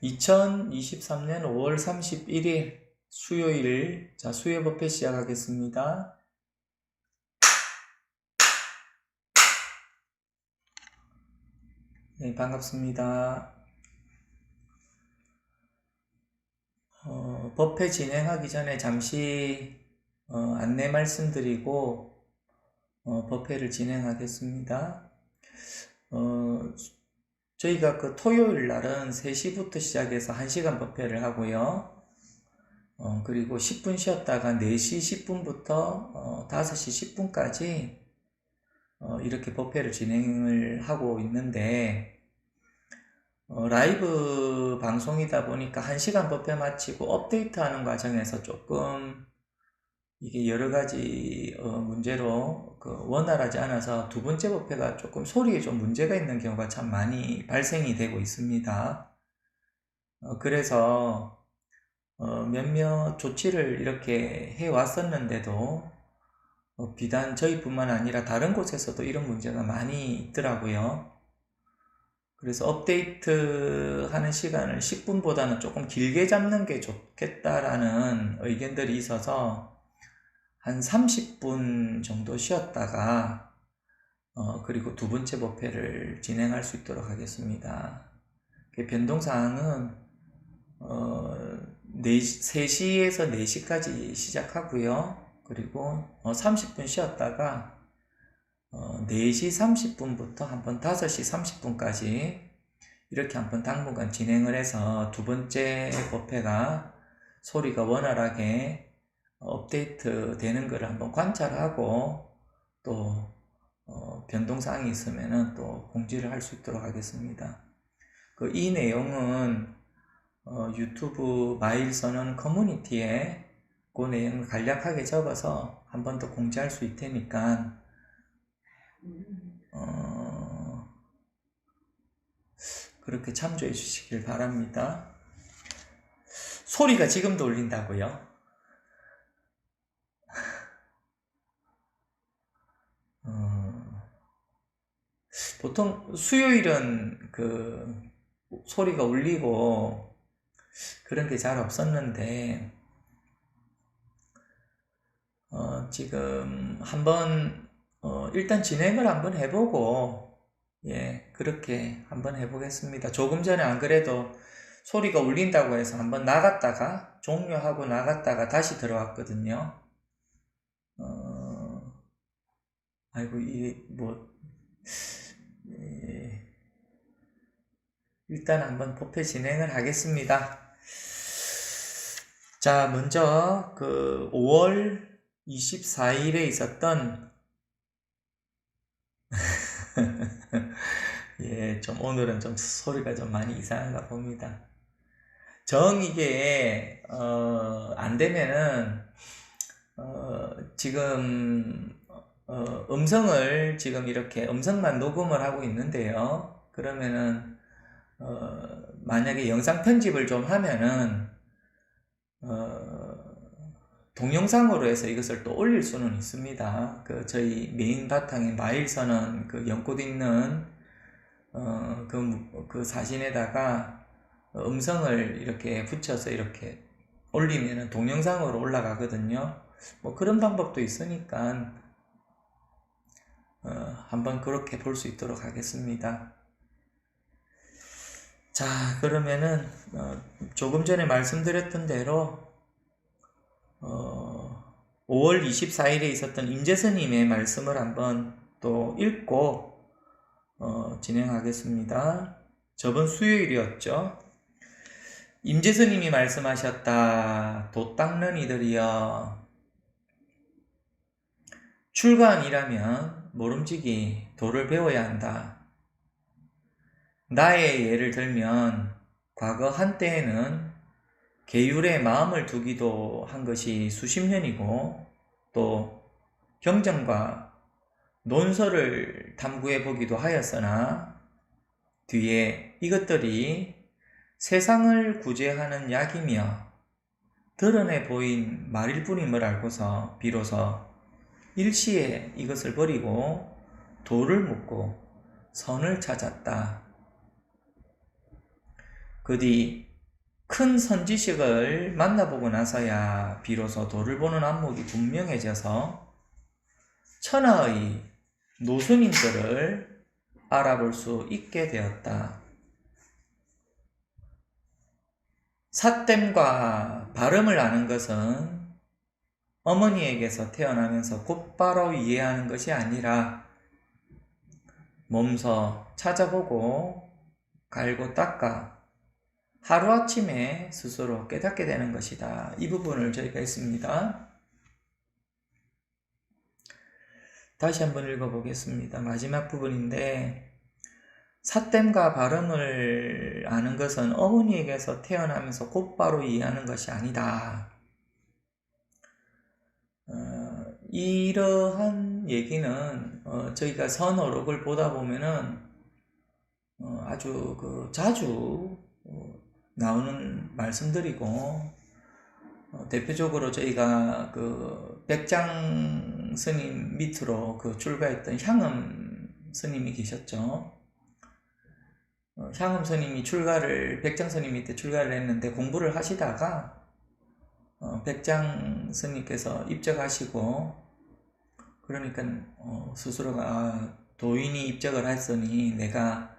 2023년 5월 31일 수요일, 자, 수요법회 시작하겠습니다. 네, 반갑습니다. 법회 진행하기 전에 잠시 안내 말씀드리고 법회를 진행하겠습니다. 저희가 그 토요일 날은 3시부터 시작해서 1시간 법회를 하고요. 그리고 10분 쉬었다가 4시 10분부터 5시 10분까지 이렇게 법회를 진행을 하고 있는데, 라이브 방송이다 보니까 1시간 법회 마치고 업데이트하는 과정에서 조금 이게 여러 가지 문제로 원활하지 않아서 두 번째 법회가 조금 소리에 좀 문제가 있는 경우가 참 많이 발생이 되고 있습니다. 그래서 몇몇 조치를 이렇게 해 왔었는데도 비단 저희뿐만 아니라 다른 곳에서도 이런 문제가 많이 있더라고요. 그래서 업데이트 하는 시간을 10분보다는 조금 길게 잡는 게 좋겠다라는 의견들이 있어서 한 30분 정도 쉬었다가 그리고 두 번째 법회를 진행할 수 있도록 하겠습니다. 변동사항은 3시에서 4시까지 시작하고요. 그리고 30분 쉬었다가 4시 30분부터 한번 5시 30분까지 이렇게 한번 당분간 진행을 해서 두 번째 법회가 소리가 원활하게 업데이트 되는 것을 한번 관찰하고 또 변동사항이 있으면 또 공지를 할 수 있도록 하겠습니다. 이 내용은 유튜브 마일선언 커뮤니티에 그 내용을 간략하게 적어서 한 번 더 공지할 수 있으니까 그렇게 참조해 주시길 바랍니다. 소리가 지금도 울린다고요? 보통 수요일은 소리가 울리고 그런 게 잘 없었는데 지금 한번 일단 진행을 한번 해보고 그렇게 한번 해보겠습니다. 조금 전에 안 그래도 소리가 울린다고 해서 한번 나갔다가 종료하고 나갔다가 다시 들어왔거든요. 아이고 이게 일단 한번 법회 진행을 하겠습니다. 자, 먼저 5월 24일에 있었던 좀 오늘은 좀 소리가 좀 많이 이상한가 봅니다. 이게 안 되면은 지금 음성을 지금 이렇게 음성만 녹음을 하고 있는데요. 그러면은 만약에 영상 편집을 좀 하면은 동영상으로 해서 이것을 또 올릴 수는 있습니다. 저희 메인 바탕에 마일선언 연꽃 있는 그 사진에다가 음성을 이렇게 붙여서 이렇게 올리면은 동영상으로 올라가거든요. 그런 방법도 있으니까 한번 그렇게 볼 수 있도록 하겠습니다. 자, 그러면은 조금 전에 말씀드렸던 대로 5월 24일에 있었던 임재선님의 말씀을 한번 또 읽고 진행하겠습니다. 저번 수요일이었죠. 임재선님이 말씀하셨다. 돛 닦는 이들이여, 출가안이라면 모름지기 도를 배워야 한다. 나의 예를 들면 과거 한때에는 계율에 마음을 두기도 한 것이 수십 년이고 또 경전과 논설을 탐구해 보기도 하였으나 뒤에 이것들이 세상을 구제하는 약이며 드러내 보인 말일 뿐임을 알고서 비로소 일시에 이것을 버리고 도를 묻고 선을 찾았다. 그 뒤 큰 선지식을 만나보고 나서야 비로소 도를 보는 안목이 분명해져서 천하의 노스님들을 알아볼 수 있게 되었다. 삿됨과 발음을 아는 것은 어머니에게서 태어나면서 곧바로 이해하는 것이 아니라 몸서 찾아보고 갈고 닦아 하루아침에 스스로 깨닫게 되는 것이다. 이 부분을 저희가 했습니다. 다시 한번 읽어보겠습니다. 마지막 부분인데, 삿됨과 발음을 아는 것은 어머니에게서 태어나면서 곧바로 이해하는 것이 아니다. 이러한 얘기는 저희가 선어록을 보다 보면은 아주 자주 나오는 말씀들이고, 대표적으로 저희가 백장 스님 밑으로 출가했던 향음 스님이 계셨죠. 향음 스님이 백장 스님 밑에 출가를 했는데 공부를 하시다가 백장 스님께서 입적하시고, 그러니까 스스로가 도인이 입적을 했으니 내가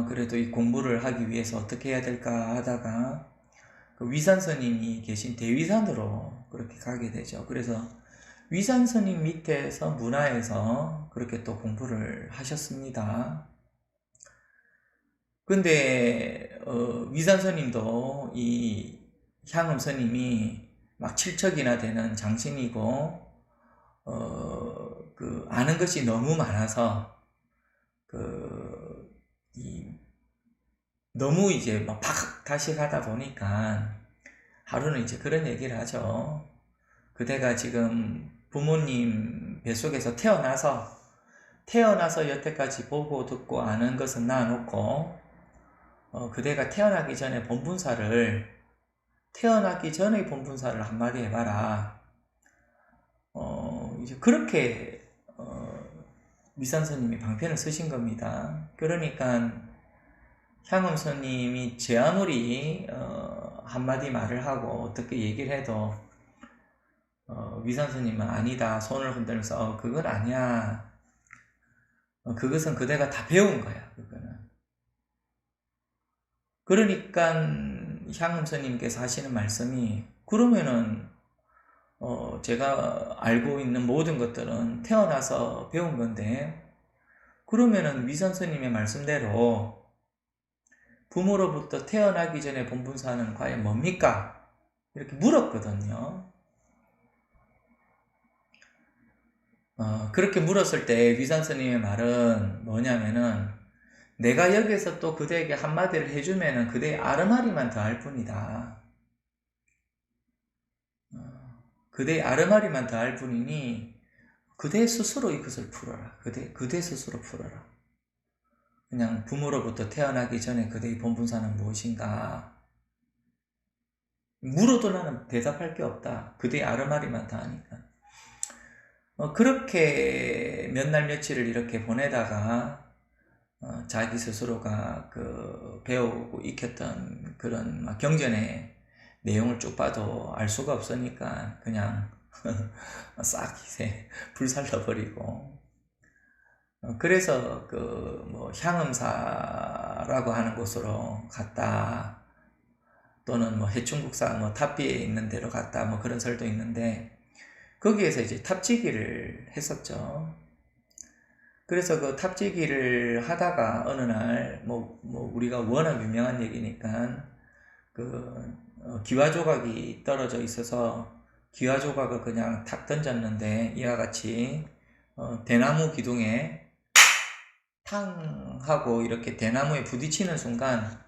그래도 이 공부를 하기 위해서 어떻게 해야 될까 하다가 위산 스님이 계신 대위산으로 그렇게 가게 되죠. 그래서 위산 스님 밑에서 문화에서 그렇게 또 공부를 하셨습니다. 근데 위산 스님도 이 향음 스님이 막 7척이나 되는 장신이고 아는 것이 너무 많아서 너무 이제 막 다시 가다 보니까 하루는 이제 그런 얘기를 하죠. 그대가 지금 부모님 뱃속에서 태어나서 여태까지 보고 듣고 아는 것은 놔놓고 그대가 태어나기 전에 태어나기 전의 본분사를 한마디 해봐라. 이제 그렇게 위산 스님이 방편을 쓰신 겁니다. 그러니까 향음 스님이 제 아무리 한마디 말을 하고 어떻게 얘기를 해도 위산 스님은 아니다, 손을 흔들면서 그건 아니야, 그것은 그대가 다 배운 거야, 그거는. 그러니까 향음 스님께서 하시는 말씀이, 그러면은 제가 알고 있는 모든 것들은 태어나서 배운 건데, 그러면은 위산 스님의 말씀대로 부모로부터 태어나기 전에 본분사는 과연 뭡니까? 이렇게 물었거든요. 그렇게 물었을 때 위산 스님의 말은 뭐냐면은, 내가 여기서 또 그대에게 한마디를 해주면은 그대의 아르마리만 더 할 뿐이다. 그대의 아르마리만 더 할 뿐이니 그대 스스로 이것을 풀어라. 그대 스스로 풀어라. 그냥 부모로부터 태어나기 전에 그대의 본분사는 무엇인가? 물어도 나는 대답할 게 없다. 그대의 아르마리만 더 하니까. 그렇게 몇 날 며칠을 이렇게 보내다가 자기 스스로가 배우고 익혔던 그런 경전의 내용을 쭉 봐도 알 수가 없으니까 그냥 싹 이제 불살라버리고, 그래서 향음사라고 하는 곳으로 갔다, 또는 해충국사 탑비에 있는 데로 갔다, 그런 설도 있는데, 거기에서 이제 탑지기를 했었죠. 그래서 탑지기를 하다가 어느 날 우리가 워낙 유명한 얘기니까 기와 조각이 떨어져 있어서 기와 조각을 그냥 탁 던졌는데, 이와 같이 대나무 기둥에 탕 하고 이렇게 대나무에 부딪히는 순간,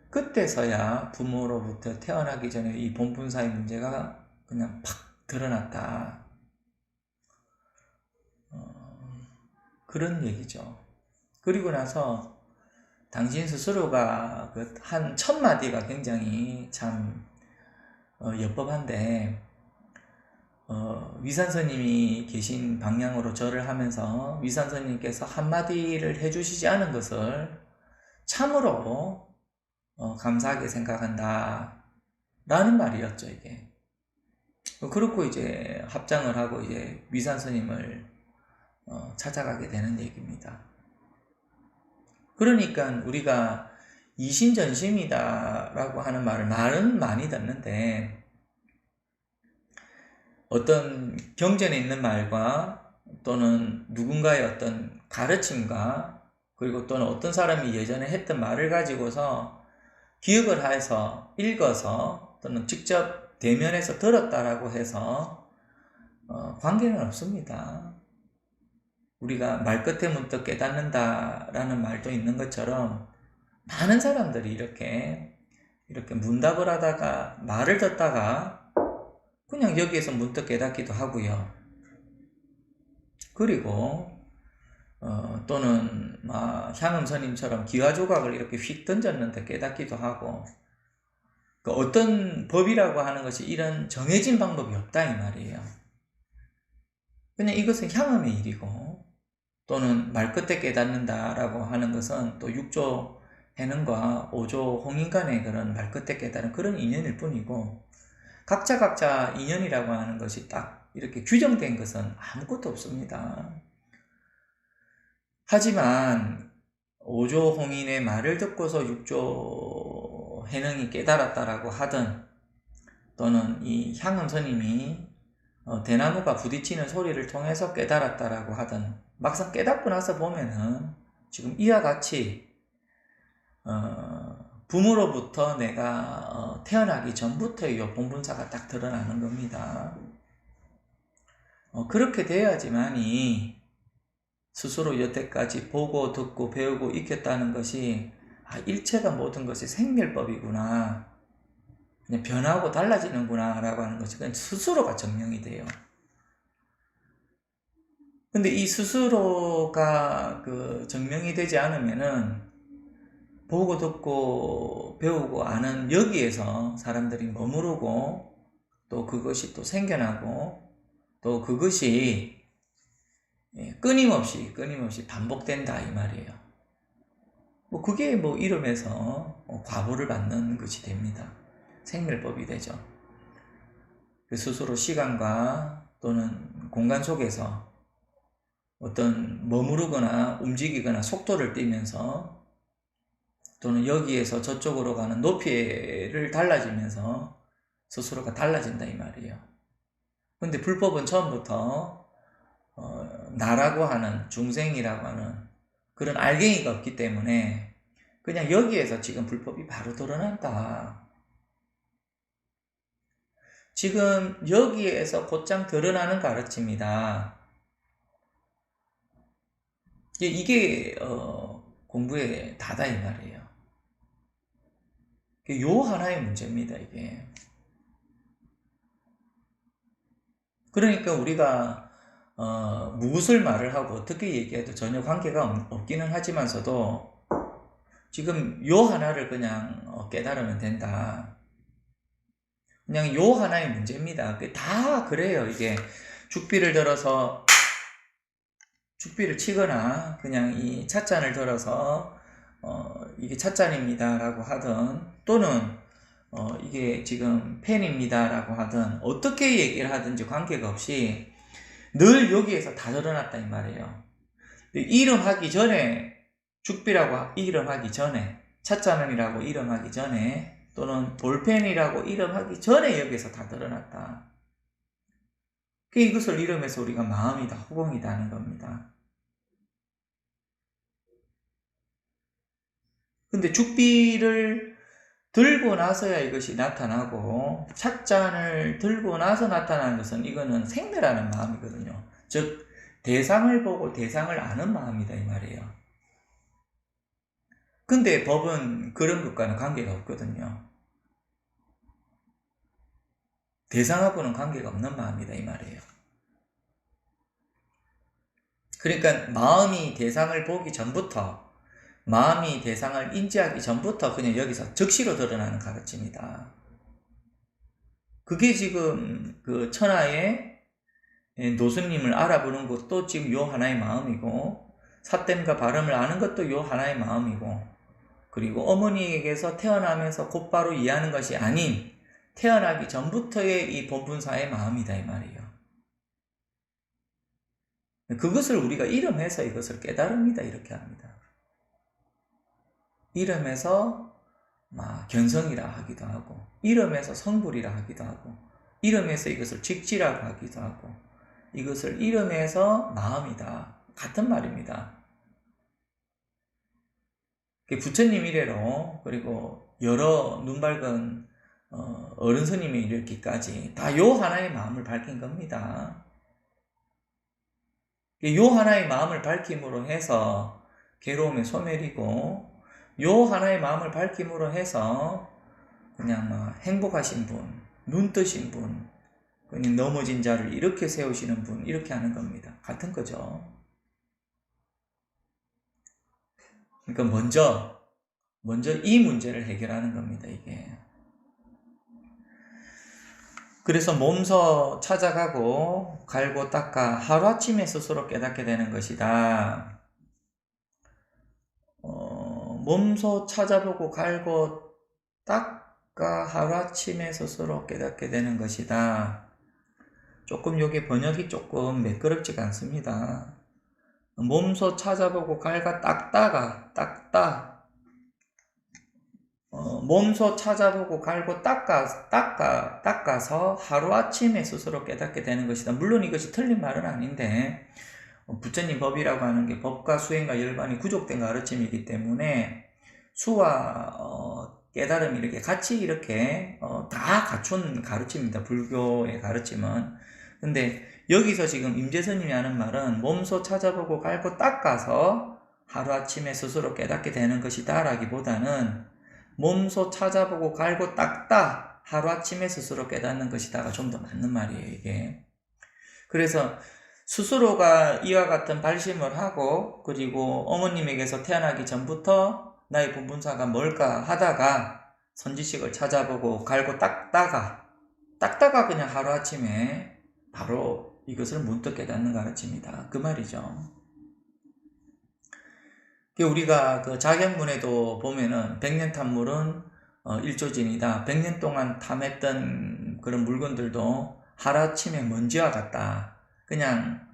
그때서야 부모로부터 태어나기 전에 이 본분사의 문제가 그냥 팍 드러났다. 그런 얘기죠. 그리고 나서 당신 스스로가 한 1000마디가 굉장히 참 엽법한데, 위산 스님이 계신 방향으로 절을 하면서 위산 스님께서 한마디를 해주시지 않은 것을 참으로 감사하게 생각한다 라는 말이었죠, 이게. 그렇고 이제 합장을 하고 이제 위산 스님을 찾아가게 되는 얘기입니다. 그러니까 우리가 이신전심이다 라고 하는 말은 많이 듣는데, 어떤 경전에 있는 말과 또는 누군가의 어떤 가르침과 그리고 또는 어떤 사람이 예전에 했던 말을 가지고서 기억을 해서 읽어서 또는 직접 대면해서 들었다라고 해서 관계는 없습니다. 우리가 말끝에 문득 깨닫는다라는 말도 있는 것처럼 많은 사람들이 이렇게 문답을 하다가 말을 듣다가 그냥 여기에서 문득 깨닫기도 하고요. 그리고 또는 향음스님처럼 기와조각을 이렇게 휙 던졌는데 깨닫기도 하고, 그 어떤 법이라고 하는 것이 이런 정해진 방법이 없다 이 말이에요. 그냥 이것은 향음의 일이고, 또는 말끝에 깨닫는다라고 하는 것은 또 6조 해능과 5조 홍인간의 그런 말끝에 깨달은 그런 인연일 뿐이고, 각자 인연이라고 하는 것이 딱 이렇게 규정된 것은 아무것도 없습니다. 하지만 5조 홍인의 말을 듣고서 6조 해능이 깨달았다라고 하든, 또는 이 향음스님이 대나무가 부딪히는 소리를 통해서 깨달았다라고 하든, 막상 깨닫고 나서 보면은 지금 이와 같이 부모로부터 내가 태어나기 전부터의 요 본분사가 딱 드러나는 겁니다. 그렇게 돼야지만이 스스로 여태까지 보고 듣고 배우고 익혔다는 것이 일체가 모든 것이 생멸법이구나, 그냥 변하고 달라지는구나 라고 하는 것이 그냥 스스로가 증명이 돼요. 근데 이 스스로가 증명이 되지 않으면은 보고 듣고 배우고 아는 여기에서 사람들이 머무르고, 또 그것이 또 생겨나고, 또 그것이 끊임없이 반복된다 이 말이에요. 그게 이름에서 과보를 받는 것이 됩니다. 생멸법이 되죠. 스스로 시간과 또는 공간 속에서 어떤 머무르거나 움직이거나 속도를 띠면서, 또는 여기에서 저쪽으로 가는 높이를 달라지면서 스스로가 달라진다 이 말이에요. 근데 불법은 처음부터 나라고 하는, 중생이라고 하는 그런 알갱이가 없기 때문에 그냥 여기에서 지금 불법이 바로 드러난다, 지금 여기에서 곧장 드러나는 가르침이다. 이게 공부의 다다 이 말이에요. 요 하나의 문제입니다, 이게. 그러니까 우리가 무엇을 말을 하고 어떻게 얘기해도 전혀 관계가 없기는 하지만서도 지금 요 하나를 그냥 깨달으면 된다. 그냥 요 하나의 문제입니다. 다 그래요. 이게 죽비를 들어서 죽비를 치거나 그냥 이 찻잔을 들어서 이게 찻잔입니다 라고 하든, 또는 이게 지금 펜입니다 라고 하든, 어떻게 얘기를 하든지 관계가 없이 늘 여기에서 다 드러났다 이 말이에요. 이름하기 전에, 죽비라고 이름하기 전에, 찻잔이라고 이름하기 전에, 또는 볼펜이라고 이름하기 전에 여기에서 다 드러났다. 이것을 이름해서 우리가 마음이다, 후공이다 하는 겁니다. 근데 죽비를 들고 나서야 이것이 나타나고, 찻잔을 들고 나서 나타나는 것은 이거는 생멸하는 마음이거든요. 즉 대상을 보고 대상을 아는 마음이다 이 말이에요. 근데 법은 그런 것과는 관계가 없거든요. 대상하고는 관계가 없는 마음이다 이 말이에요. 그러니까 마음이 대상을 보기 전부터, 마음이 대상을 인지하기 전부터 그냥 여기서 즉시로 드러나는 가르침이다. 그게 지금 그 천하의 노스님을 알아보는 것도 지금 요 하나의 마음이고, 사땜과 발음을 아는 것도 요 하나의 마음이고, 그리고 어머니에게서 태어나면서 곧바로 이해하는 것이 아닌 태어나기 전부터의 이 본분사의 마음이다 이 말이에요. 그것을 우리가 이름해서 이것을 깨달습니다. 이렇게 합니다. 이름해서 견성이라 하기도 하고, 이름해서 성불이라 하기도 하고, 이름해서 이것을 직지라고 하기도 하고, 이것을 이름해서 마음이다. 같은 말입니다. 부처님 이래로, 그리고 여러 눈 밝은 어른 스님이 이르기까지 다 요 하나의 마음을 밝힌 겁니다. 요 하나의 마음을 밝힘으로 해서 괴로움의 소멸이고, 요 하나의 마음을 밝힘으로 해서 그냥 행복하신 분, 눈 뜨신 분, 그냥 넘어진 자를 이렇게 세우시는 분, 이렇게 하는 겁니다. 같은 거죠. 그러니까 먼저 이 문제를 해결하는 겁니다, 이게. 그래서 몸소 찾아가고 갈고 닦아 하루아침에 스스로 깨닫게 되는 것이다. 몸소 찾아보고 갈고 닦아 하루아침에 스스로 깨닫게 되는 것이다. 조금 여기 번역이 조금 매끄럽지가 않습니다. 몸소 찾아보고 갈가 닦다. 몸소 찾아보고 갈고 닦아서 하루아침에 스스로 깨닫게 되는 것이다. 물론 이것이 틀린 말은 아닌데, 부처님 법이라고 하는 게 법과 수행과 열반이 구족된 가르침이기 때문에 수와 깨달음이 이렇게 같이 이렇게 다 갖춘 가르침입니다. 불교의 가르침은. 근데 여기서 지금 임재스님이 하는 말은 몸소 찾아보고 갈고 닦아서 하루아침에 스스로 깨닫게 되는 것이다 라기보다는 몸소 찾아보고 갈고 닦다 하루아침에 스스로 깨닫는 것이다가 좀 더 맞는 말이에요, 이게. 그래서 스스로가 이와 같은 발심을 하고, 그리고 어머님에게서 태어나기 전부터 나의 본분사가 뭘까 하다가 선지식을 찾아보고 갈고 닦다가 그냥 하루아침에 바로 이것을 문득 깨닫는 가르침이다, 그 말이죠. 우리가 그 자경문에도 보면은 백년탐물은 일조진이다. 100년 동안 탐했던 그런 물건들도 하루아침에 먼지와 같다. 그냥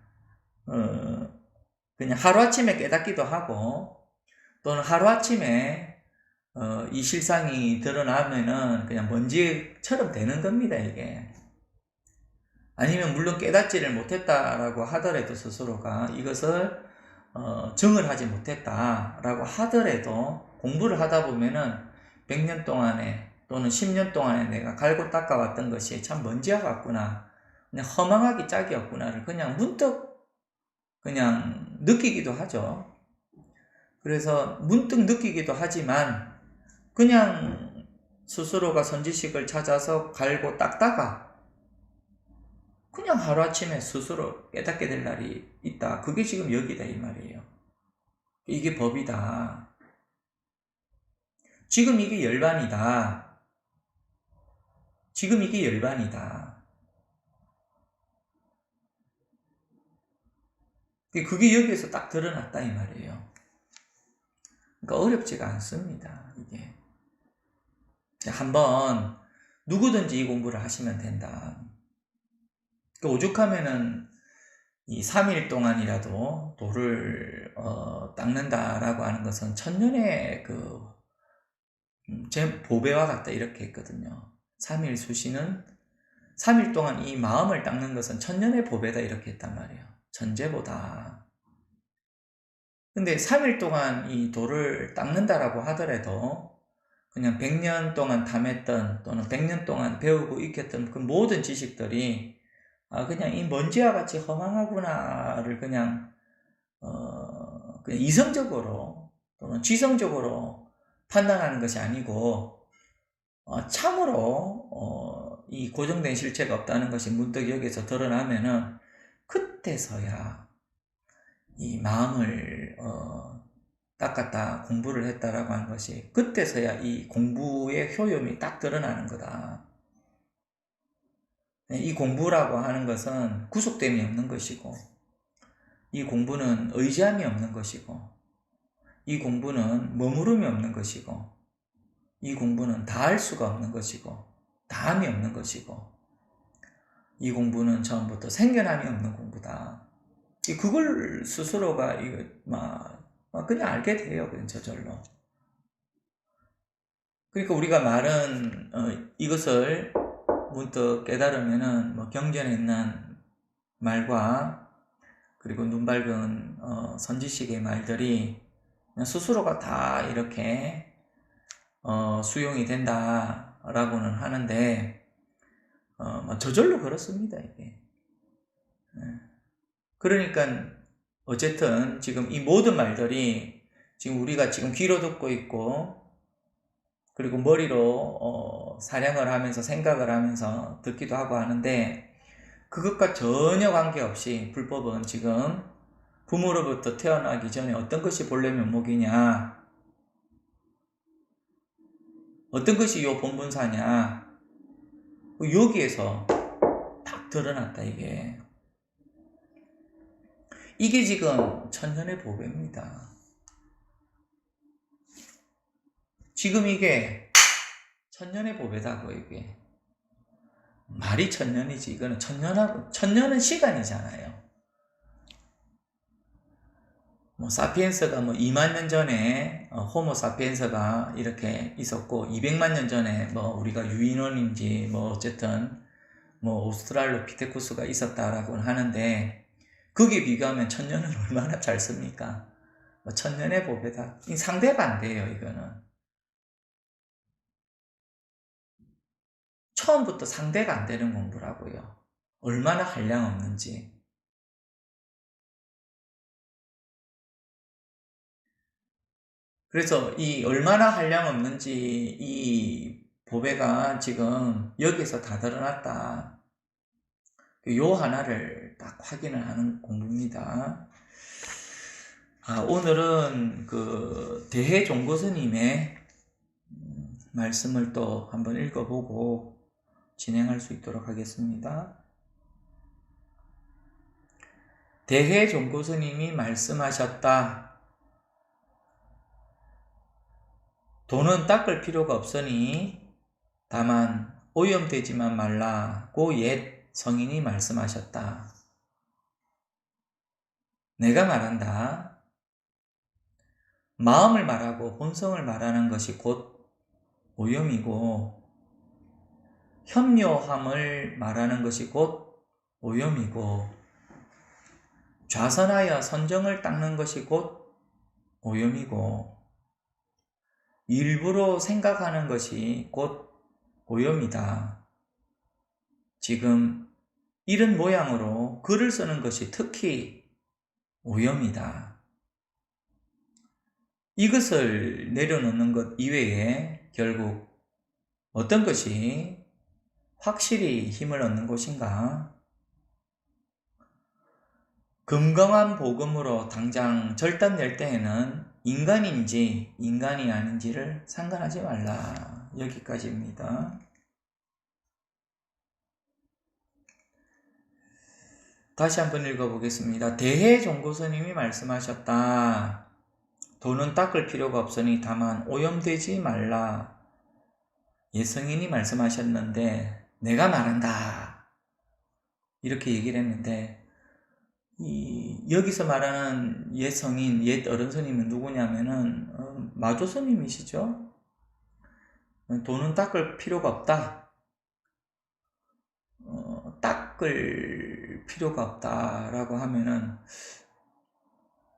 하루아침에 깨닫기도 하고, 또는 하루아침에 이 실상이 드러나면은 그냥 먼지처럼 되는 겁니다, 이게. 아니면 물론 깨닫지를 못했다라고 하더라도 스스로가 이것을 정을 하지 못했다라고 하더라도 공부를 하다 보면은 100년 동안에 또는 10년 동안에 내가 갈고 닦아왔던 것이 참 먼지와 같구나, 그냥 허망하기 짝이었구나를 그냥 문득 그냥 느끼기도 하죠. 그래서 문득 느끼기도 하지만 그냥 스스로가 선지식을 찾아서 갈고 닦다가 그냥 하루아침에 스스로 깨닫게 될 날이 있다. 그게 지금 여기다 이 말이에요. 이게 법이다. 지금 이게 열반이다. 지금 이게 열반이다. 그게 여기에서 딱 드러났다 이 말이에요. 그러니까 어렵지가 않습니다, 이게. 한번 누구든지 이 공부를 하시면 된다. 오죽하면은 이 3일 동안이라도 돌을 닦는다라고 하는 것은 천년의 제 보배와 같다 이렇게 했거든요. 3일 수시는 3일 동안 이 마음을 닦는 것은 천년의 보배다 이렇게 했단 말이에요. 천재보다. 근데 3일 동안 이 돌을 닦는다라고 하더라도 그냥 100년 동안 탐했던 또는 100년 동안 배우고 익혔던 그 모든 지식들이 그냥 이 먼지와 같이 허망하구나를 그냥 이성적으로 또는 지성적으로 판단하는 것이 아니고 참으로 이 고정된 실체가 없다는 것이 문득 여기서 드러나면은 그때서야 이 마음을 닦았다, 공부를 했다라고 하는 것이 그때서야 이 공부의 효용이 딱 드러나는 거다. 이 공부라고 하는 것은 구속됨이 없는 것이고, 이 공부는 의지함이 없는 것이고, 이 공부는 머무름이 없는 것이고, 이 공부는 다할 수가 없는 것이고, 다함이 없는 것이고, 이 공부는 처음부터 생겨남이 없는 공부다. 그걸 스스로가 이거 그냥 알게 돼요. 그냥 저절로. 그러니까 우리가 말은 이것을 문득 깨달으면은 경전에 있는 말과 그리고 눈 밝은 선지식의 말들이 그냥 스스로가 다 이렇게 수용이 된다라고는 하는데 저절로 그렇습니다. 이게. 그러니까 어쨌든 지금 이 모든 말들이 지금 우리가 지금 귀로 듣고 있고 그리고 머리로 사량을 하면서 생각을 하면서 듣기도 하고 하는데 그것과 전혀 관계없이 불법은 지금 부모로부터 태어나기 전에 어떤 것이 본래 면목이냐, 어떤 것이 요 본분사냐, 여기에서 딱 드러났다. 이게 지금 천년의 보배입니다. 지금 이게 천년의 보배다고. 이게 말이 천년이지. 이거는 천년은 시간이잖아요. 사피엔스가 2만 년 전에 호모 사피엔스가 이렇게 있었고 200만 년 전에 우리가 유인원인지 어쨌든 오스트랄로피테쿠스가 있었다라고 하는데 거기에 비교하면 천년은 얼마나 잘 씁니까? 천년의 보배다. 상대가 안 돼요. 이거는 처음부터 상대가 안 되는 공부라고요. 얼마나 한량 없는지. 그래서 이 얼마나 한량 없는지 이 보배가 지금 여기서 다 드러났다. 요 하나를 딱 확인을 하는 공부입니다. 오늘은 그 대해종고스님의 말씀을 또 한번 읽어보고 진행할 수 있도록 하겠습니다. 대해종고스님이 말씀하셨다. 돈은 닦을 필요가 없으니 다만 오염되지만 말라고 옛 성인이 말씀하셨다. 내가 말한다. 마음을 말하고 본성을 말하는 것이 곧 오염이고 현묘함을 말하는 것이 곧 오염이고 좌선하여 선정을 닦는 것이 곧 오염이고 일부러 생각하는 것이 곧 오염이다. 지금 이런 모양으로 글을 쓰는 것이 특히 오염이다. 이것을 내려놓는 것 이외에 결국 어떤 것이 확실히 힘을 얻는 것인가? 금강한 복음으로 당장 절단 낼 때에는 인간인지 인간이 아닌지를 상관하지 말라. 여기까지입니다. 다시 한번 읽어보겠습니다. 대해종고스님이 말씀하셨다. 돈은 닦을 필요가 없으니 다만 오염되지 말라. 예성인이 말씀하셨는데 내가 말한다. 이렇게 얘기를 했는데 여기서 말하는 옛 성인, 옛 어른 스님은 누구냐면은 마조 스님이시죠. 돈은 닦을 필요가 없다. 닦을 필요가 없다라고 하면은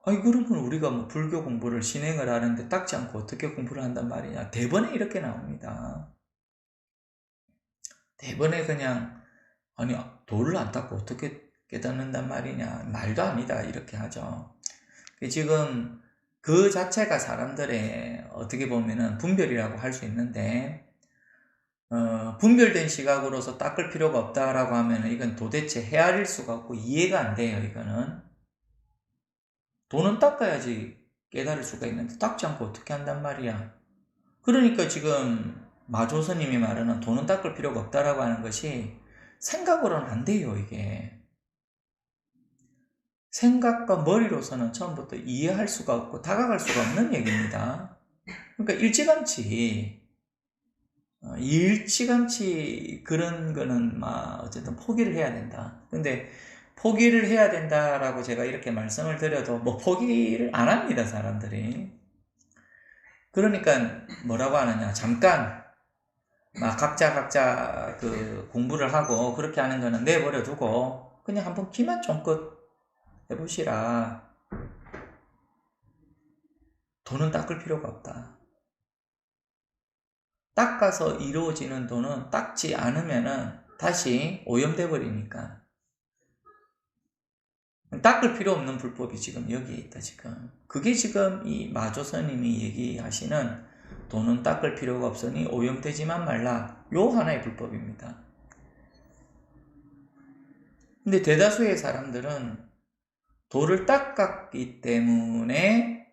그러면 우리가 불교 공부를 진행을 하는데 닦지 않고 어떻게 공부를 한단 말이냐. 대번에 이렇게 나옵니다. 대번에 그냥 돌을 안 닦고 어떻게 깨닫는단 말이냐. 말도 아니다. 이렇게 하죠. 지금 그 자체가 사람들의 어떻게 보면은 분별이라고 할 수 있는데 분별된 시각으로서 닦을 필요가 없다라고 하면은 이건 도대체 헤아릴 수가 없고 이해가 안 돼요. 이거는 돈은 닦아야지 깨달을 수가 있는데 닦지 않고 어떻게 한단 말이야. 그러니까 지금 마조스님이 말하는 돈은 닦을 필요가 없다라고 하는 것이 생각으로는 안 돼요. 이게 생각과 머리로서는 처음부터 이해할 수가 없고 다가갈 수가 없는 얘기입니다. 그러니까 일찌감치 그런 거는 막 어쨌든 포기를 해야 된다. 근데 포기를 해야 된다라고 제가 이렇게 말씀을 드려도 뭐 포기를 안 합니다, 사람들이. 그러니까 뭐라고 하느냐, 잠깐 막 각자 그 공부를 하고 그렇게 하는 거는 내버려 두고 그냥 한번 기만 쫑긋 해보시라. 돈은 닦을 필요가 없다. 닦아서 이루어지는 돈은 닦지 않으면은 다시 오염돼 버리니까. 닦을 필요 없는 불법이 지금 여기에 있다, 지금. 그게 지금 이 마조스님이 얘기하시는 돈은 닦을 필요가 없으니 오염되지만 말라. 요 하나의 불법입니다. 근데 대다수의 사람들은 돌을 닦았기 때문에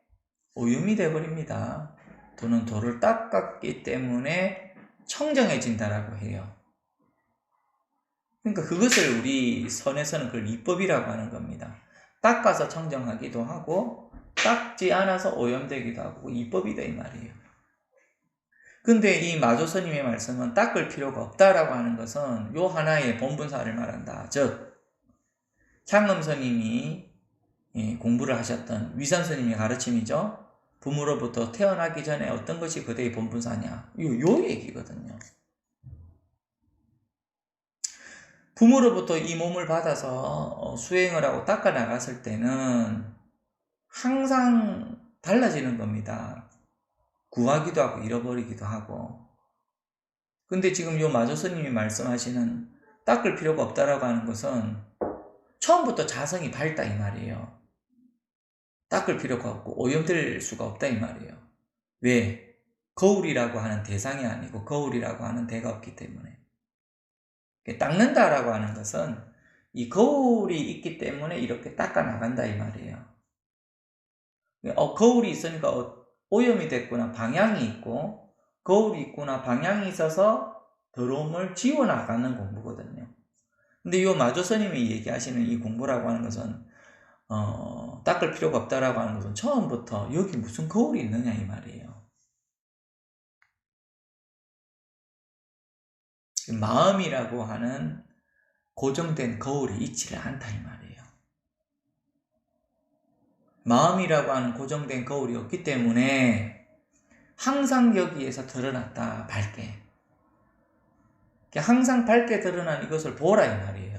오염이 되어버립니다. 돈은 돌을 닦았기 때문에 청정해진다라고 해요. 그러니까 그것을 우리 선에서는 그걸 이법이라고 하는 겁니다. 닦아서 청정하기도 하고 닦지 않아서 오염되기도 하고 이법이다 이 말이에요. 근데 이 마조스님의 말씀은 닦을 필요가 없다라고 하는 것은 요 하나의 본분사를 말한다. 즉 창음스님이 공부를 하셨던 위산스님의 가르침이죠. 부모로부터 태어나기 전에 어떤 것이 그대의 본분사냐. 요 얘기거든요. 부모로부터 이 몸을 받아서 수행을 하고 닦아 나갔을 때는 항상 달라지는 겁니다. 구하기도 하고 잃어버리기도 하고. 근데 지금 요 마조스님이 말씀하시는 닦을 필요가 없다라고 하는 것은 처음부터 자성이 밝다 이 말이에요. 닦을 필요가 없고 오염될 수가 없다 이 말이에요. 왜? 거울이라고 하는 대상이 아니고 거울이라고 하는 대가 없기 때문에. 닦는다라고 하는 것은 이 거울이 있기 때문에 이렇게 닦아 나간다 이 말이에요. 거울이 있으니까 오염이 됐구나, 방향이 있고, 거울이 있구나, 방향이 있어서 더러움을 지워나가는 공부거든요. 근데 이 마조스님이 얘기하시는 이 공부라고 하는 것은 닦을 필요가 없다라고 하는 것은 처음부터 여기 무슨 거울이 있느냐 이 말이에요. 마음이라고 하는 고정된 거울이 있지를 않다 이 말이에요. 마음이라고 하는 고정된 거울이 없기 때문에 항상 여기에서 드러났다, 밝게. 항상 밝게 드러난 이것을 보라 이 말이에요.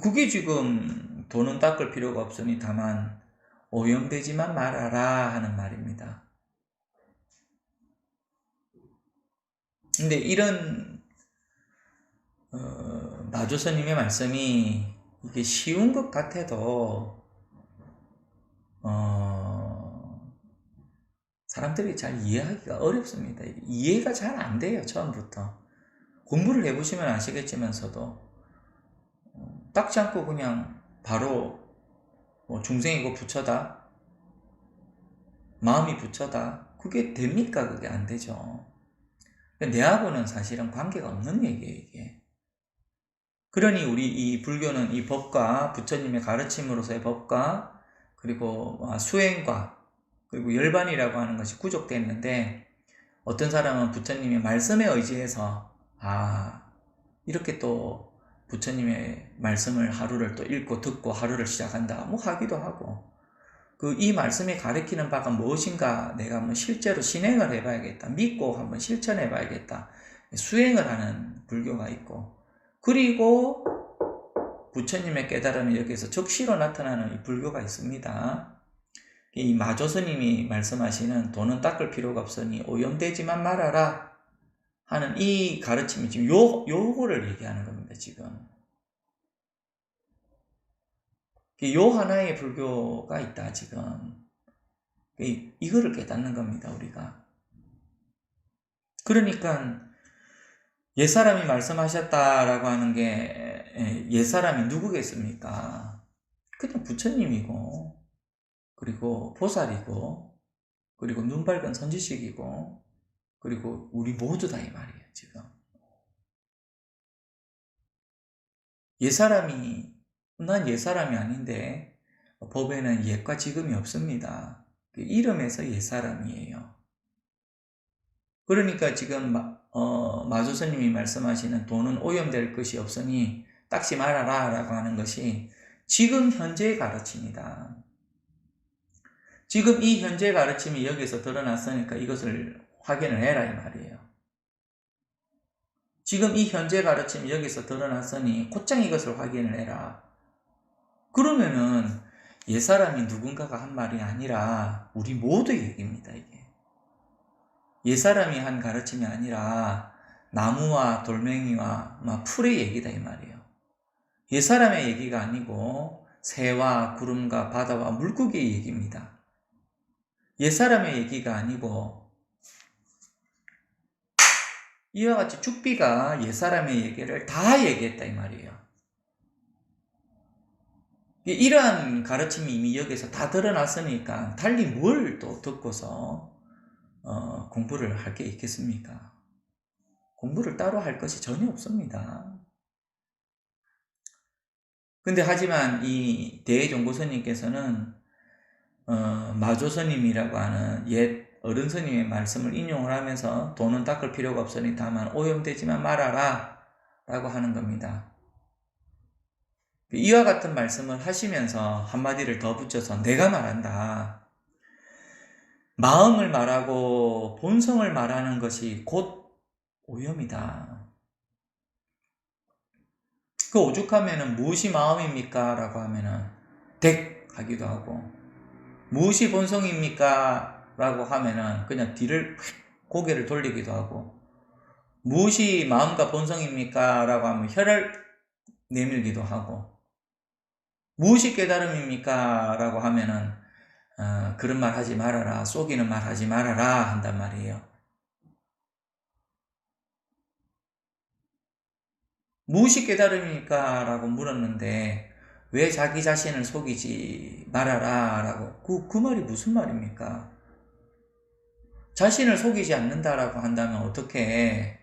그게 지금 돈은 닦을 필요가 없으니 다만 오염되지만 말아라 하는 말입니다. 근데 이런 마조스님의 말씀이 이게 쉬운 것 같아도 사람들이 잘 이해하기가 어렵습니다. 이해가 잘 안 돼요. 처음부터. 공부를 해보시면 아시겠지만서도 닦지 않고 그냥 바로 중생이고 부처다, 마음이 부처다, 그게 됩니까? 그게 안 되죠. 내하고는 사실은 관계가 없는 얘기예요, 이게. 그러니 우리 이 불교는 이 법과 부처님의 가르침으로서의 법과 그리고 수행과 그리고 열반이라고 하는 것이 구족되어 있는데, 어떤 사람은 부처님의 말씀에 의지해서 이렇게 또 부처님의 말씀을 하루를 또 읽고 듣고 하루를 시작한다 뭐 하기도 하고, 이 말씀이 가리키는 바가 무엇인가 내가 한번 실제로 실행을 해봐야겠다, 믿고 한번 실천해 봐야겠다, 수행을 하는 불교가 있고, 그리고 부처님의 깨달음이 여기에서 적시로 나타나는 이 불교가 있습니다. 이 마조스님이 말씀하시는 돈은 닦을 필요가 없으니 오염되지만 말아라 하는 이 가르침이 지금 요거를 얘기하는 겁니다, 지금. 요 하나의 불교가 있다, 지금. 이거를 깨닫는 겁니다, 우리가. 그러니까 옛사람이 말씀하셨다라고 하는 게 옛사람이 누구겠습니까? 그냥 부처님이고, 그리고 보살이고, 그리고 눈 밝은 선지식이고, 그리고 우리 모두다 이 말이에요, 지금. 난 옛사람이 아닌데 법에는 옛과 지금이 없습니다. 이름에서 옛사람이에요. 그러니까 지금 마조스님이 말씀하시는 돈은 오염될 것이 없으니 닦지 말아라 라고 하는 것이 지금 현재의 가르침이다. 지금 이 현재의 가르침이 여기서 드러났으니까 이것을 확인을 해라 이 말이에요. 지금 이 현재 가르침이 여기서 드러났으니 곧장 이것을 확인을 해라. 그러면은 옛사람이 누군가가 한 말이 아니라 우리 모두의 얘기입니다. 이게 옛사람이 한 가르침이 아니라 나무와 돌멩이와 풀의 얘기다 이 말이에요. 옛사람의 얘기가 아니고 새와 구름과 바다와 물고기의 얘기입니다. 옛사람의 얘기가 아니고 이와 같이 죽비가 옛사람의 얘기를 다 얘기했다 이 말이에요. 이러한 가르침이 이미 여기서 다 드러났으니까 달리 뭘 또 듣고서 공부를 할 게 있겠습니까? 공부를 따로 할 것이 전혀 없습니다. 근데 하지만 이 대종고스님께서는 마조스님이라고 하는 옛 어른 스님의 말씀을 인용을 하면서 돈은 닦을 필요가 없으니 다만 오염되지만 말아라 라고 하는 겁니다. 이와 같은 말씀을 하시면서 한마디를 더 붙여서 내가 말한다. 마음을 말하고 본성을 말하는 것이 곧 오염이다. 그 오죽하면은 무엇이 마음입니까? 라고 하면은 덱 하기도 하고 무엇이 본성입니까? 라고 하면은 그냥 뒤를 고개를 돌리기도 하고 무엇이 마음과 본성입니까? 라고 하면 혀를 내밀기도 하고 무엇이 깨달음입니까? 라고 하면은 그런 말 하지 말아라, 속이는 말 하지 말아라 한단 말이에요. 무엇이 깨달음입니까? 라고 물었는데 왜 자기 자신을 속이지 말아라 라고 그 말이 무슨 말입니까? 자신을 속이지 않는다라고 한다면 어떻게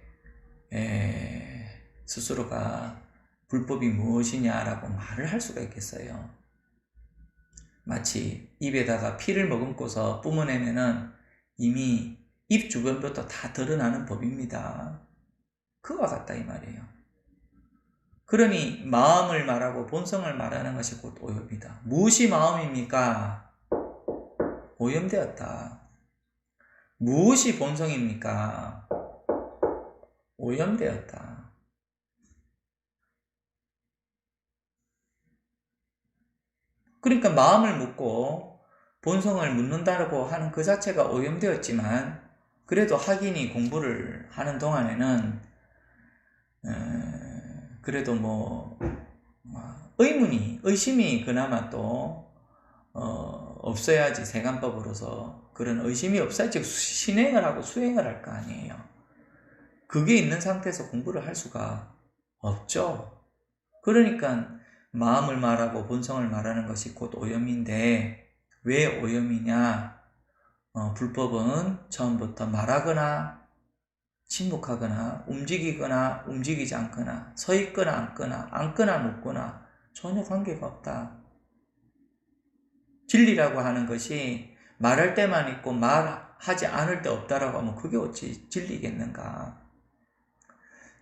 스스로가 불법이 무엇이냐라고 말을 할 수가 있겠어요. 마치 입에다가 피를 머금고서 뿜어내면은 이미 입 주변부터 다 드러나는 법입니다. 그와 같다 이 말이에요. 그러니 마음을 말하고 본성을 말하는 것이 곧 오염이다. 무엇이 마음입니까? 오염되었다. 무엇이 본성입니까? 오염되었다. 그러니까 마음을 묻고 본성을 묻는다고 하는 그 자체가 오염되었지만 그래도 학인이 공부를 하는 동안에는 그래도 의심이 그나마 또 없어야지 세간법으로서 그런 의심이 없어야지 신행을 하고 수행을 할 거 아니에요. 그게 있는 상태에서 공부를 할 수가 없죠. 그러니까 마음을 말하고 본성을 말하는 것이 곧 오염인데 왜 오염이냐? 불법은 처음부터 말하거나 침묵하거나 움직이거나 움직이지 않거나 서 있거나 앉거나 눕거나 전혀 관계가 없다. 진리라고 하는 것이 말할 때만 있고 말하지 않을 때 없다라고 하면 그게 어찌 진리겠는가?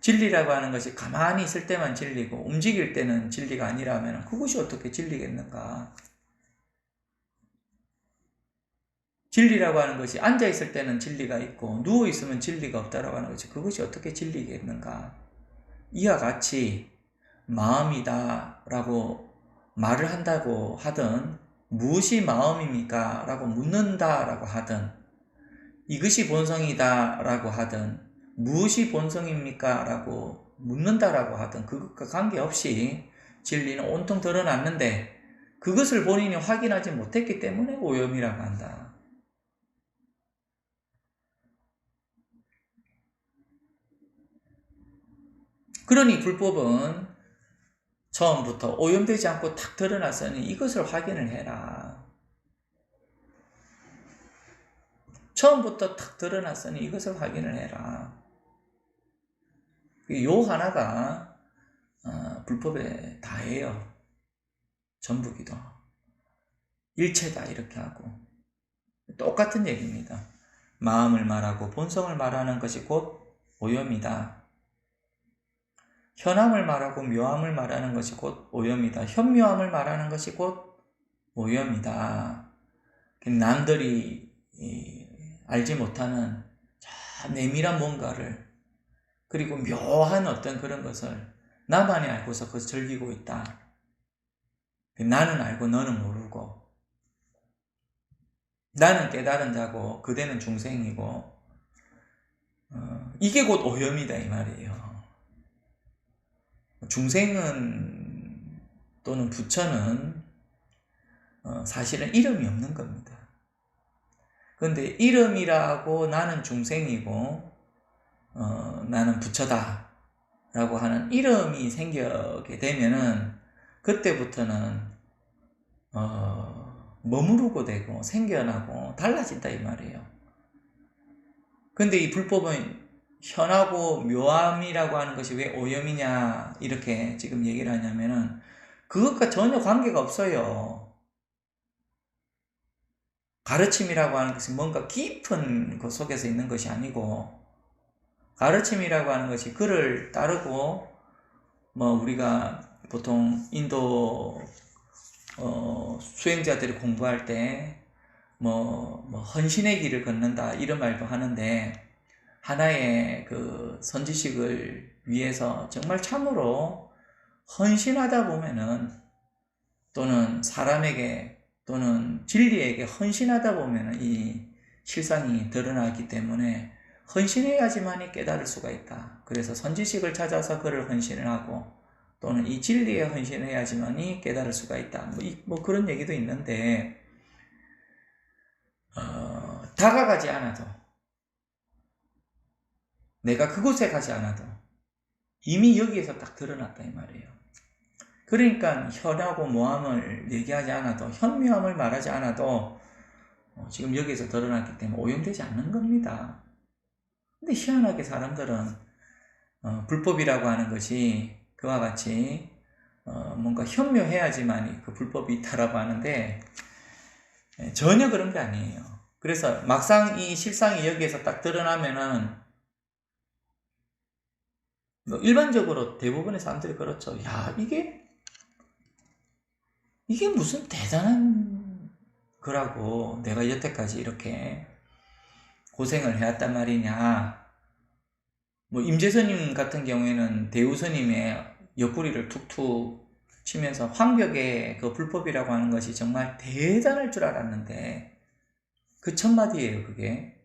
진리라고 하는 것이 가만히 있을 때만 진리고 움직일 때는 진리가 아니라면 그것이 어떻게 진리겠는가? 진리라고 하는 것이 앉아있을 때는 진리가 있고 누워있으면 진리가 없다라고 하는 것이 그것이 어떻게 진리겠는가? 이와 같이 마음이다 라고 말을 한다고 하든 무엇이 마음입니까? 라고 묻는다 라고 하든 이것이 본성이다 라고 하든 무엇이 본성입니까? 라고 묻는다 라고 하든 그것과 관계없이 진리는 온통 드러났는데 그것을 본인이 확인하지 못했기 때문에 오염이라고 한다. 그러니 불법은 처음부터 오염되지 않고 탁 드러났으니 이것을 확인을 해라. 처음부터 탁 드러났으니 이것을 확인을 해라. 요 하나가 불법에 다예요. 전부기도. 일체다 이렇게 하고 똑같은 얘기입니다. 마음을 말하고 본성을 말하는 것이 곧 오염이다. 현암을 말하고 묘암을 말하는 것이 곧 오염이다. 현묘암을 말하는 것이 곧 오염이다. 남들이 알지 못하는 내밀한 뭔가를, 그리고 묘한 어떤 그런 것을 나만이 알고서 그것을 즐기고 있다. 나는 알고 너는 모르고, 나는 깨달은 자고 그대는 중생이고, 이게 곧 오염이다 이 말이에요. 중생은 또는 부처는 사실은 이름이 없는 겁니다. 그런데 이름이라고 나는 중생이고 나는 부처다 라고 하는 이름이 생기게 되면은 그때부터는 머무르고 되고 생겨나고 달라진다 이 말이에요. 근데 이 불법은 현하고 묘함이라고 하는 것이 왜 오염이냐 이렇게 지금 얘기를 하냐면은 그것과 전혀 관계가 없어요. 가르침이라고 하는 것은 뭔가 깊은 그 속에서 있는 것이 아니고, 가르침이라고 하는 것이 글을 따르고 우리가 보통 인도 수행자들이 공부할 때 헌신의 길을 걷는다 이런 말도 하는데, 하나의 그 선지식을 위해서 정말 참으로 헌신하다 보면은, 또는 사람에게 또는 진리에게 헌신하다 보면은 이 실상이 드러나기 때문에 헌신해야지만이 깨달을 수가 있다. 그래서 선지식을 찾아서 그를 헌신을 하고, 또는 이 진리에 헌신해야지만이 깨달을 수가 있다. 그런 얘기도 있는데, 다가가지 않아도, 내가 그곳에 가지 않아도 이미 여기에서 딱 드러났다 이 말이에요. 그러니까 현하고 묘함을 얘기하지 않아도, 현묘함을 말하지 않아도 지금 여기에서 드러났기 때문에 오염되지 않는 겁니다. 근데 희한하게 사람들은 불법이라고 하는 것이 그와 같이 뭔가 현묘해야지만 그 불법이 있다라고 하는데 전혀 그런 게 아니에요. 그래서 막상 이 실상이 여기에서 딱 드러나면은 일반적으로 대부분의 사람들이 그렇죠. 야, 이게 무슨 대단한 거라고 내가 여태까지 이렇게 고생을 해왔단 말이냐. 임재선님 같은 경우에는 대우스님의 옆구리를 툭툭 치면서 황벽의 그 불법이라고 하는 것이 정말 대단할 줄 알았는데, 그 첫마디예요 그게.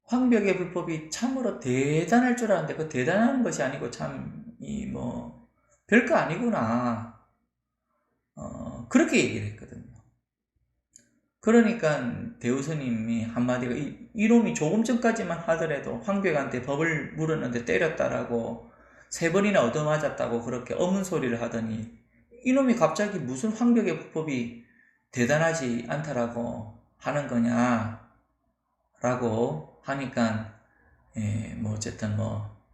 황벽의 불법이 참으로 대단할 줄 알았는데 그 대단한 것이 아니고 참 별거 아니구나. 그렇게 얘기를 했거든요. 그러니까 대우스님이 한마디가 이놈이 조금 전까지만 하더라도 황벽한테 법을 물었는데 때렸다라고 3번이나 얻어맞았다고 그렇게 어문 소리를 하더니, 이놈이 갑자기 무슨 황벽의 불법이 대단하지 않다라고 하는 거냐 라고 하니까 어쨌든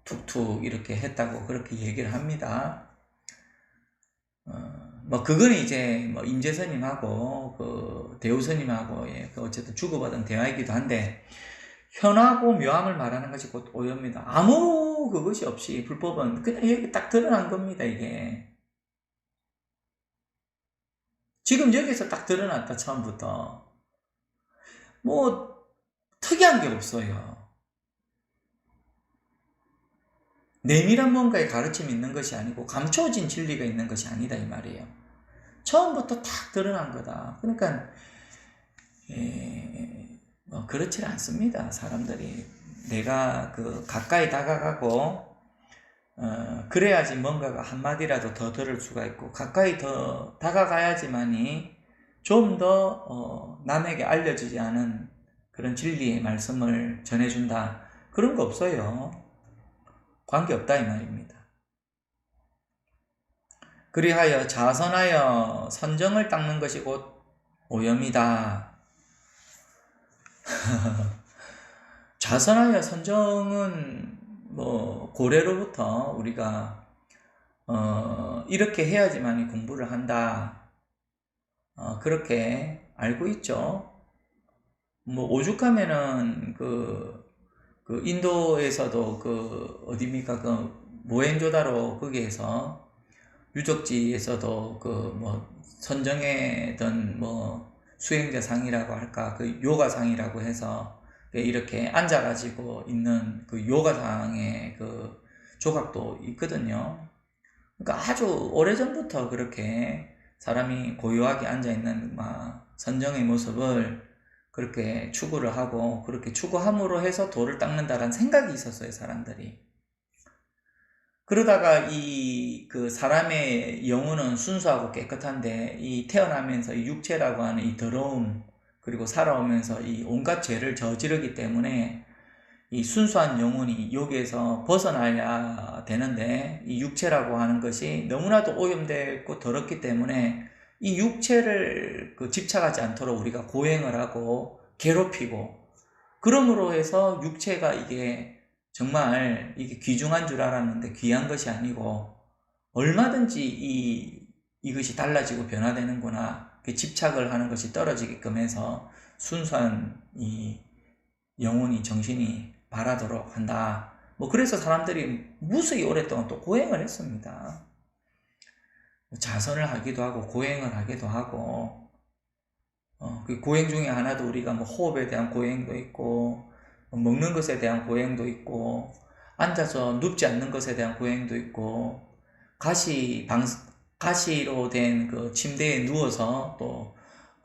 툭툭 이렇게 했다고 그렇게 얘기를 합니다. 그거는 이제 임재선님하고 그 대우선님하고 어쨌든 주고받은 대화이기도 한데, 현하고 묘함을 말하는 것이 곧 오염입니다. 아무 그것이 없이 불법은 그냥 여기 딱 드러난 겁니다. 이게 지금 여기서 딱 드러났다. 처음부터 특이한 게 없어요. 내밀한 뭔가의 가르침이 있는 것이 아니고 감춰진 진리가 있는 것이 아니다 이 말이에요. 처음부터 딱 드러난 거다. 그러니까 그렇지 않습니다. 사람들이 내가 가까이 다가가고 그래야지 뭔가가 한마디라도 더 들을 수가 있고, 가까이 더 다가가야지만이 좀 더 남에게 알려지지 않은 그런 진리의 말씀을 전해준다. 그런 거 없어요. 관계없다 이 말입니다. 그리하여 자선하여 선정을 닦는 것이 곧 오염이다. 자선하여 선정은 고래로부터 우리가 이렇게 해야지만 공부를 한다. 그렇게 알고 있죠. 뭐 오죽하면은 그 인도에서도 어디입니까? 모헨조다로 거기에서 유적지에서도 뭐 선정했던 뭐 수행자상이라고 할까? 그 요가상이라고 해서 이렇게 앉아가지고 있는 그 요가상의 그 조각도 있거든요. 그러니까 아주 오래전부터 그렇게 사람이 고요하게 앉아있는 막 선정의 모습을 그렇게 추구를 하고 그렇게 추구함으로 해서 도를 닦는다라는 생각이 있었어요, 사람들이. 그러다가 그 사람의 영혼은 순수하고 깨끗한데 이 태어나면서 이 육체라고 하는 이 더러움 그리고 살아오면서 이 온갖 죄를 저지르기 때문에 이 순수한 영혼이 여기에서 벗어나야 되는데 이 육체라고 하는 것이 너무나도 오염되고 더럽기 때문에 이 육체를 집착하지 않도록 우리가 고행을 하고 괴롭히고 그러므로 해서 육체가 이게 정말 이게 귀중한 줄 알았는데 귀한 것이 아니고 얼마든지 이것이 달라지고 변화되는구나 집착을 하는 것이 떨어지게끔 해서 순수한 이 영혼이 정신이 바라도록 한다. 뭐 그래서 사람들이 무수히 오랫동안 또 고행을 했습니다. 자선을 하기도 하고 고행을 하기도 하고 그 고행 중에 하나도 우리가 뭐 호흡에 대한 고행도 있고 먹는 것에 대한 고행도 있고 앉아서 눕지 않는 것에 대한 고행도 있고 가시로 된 그 침대에 누워서 또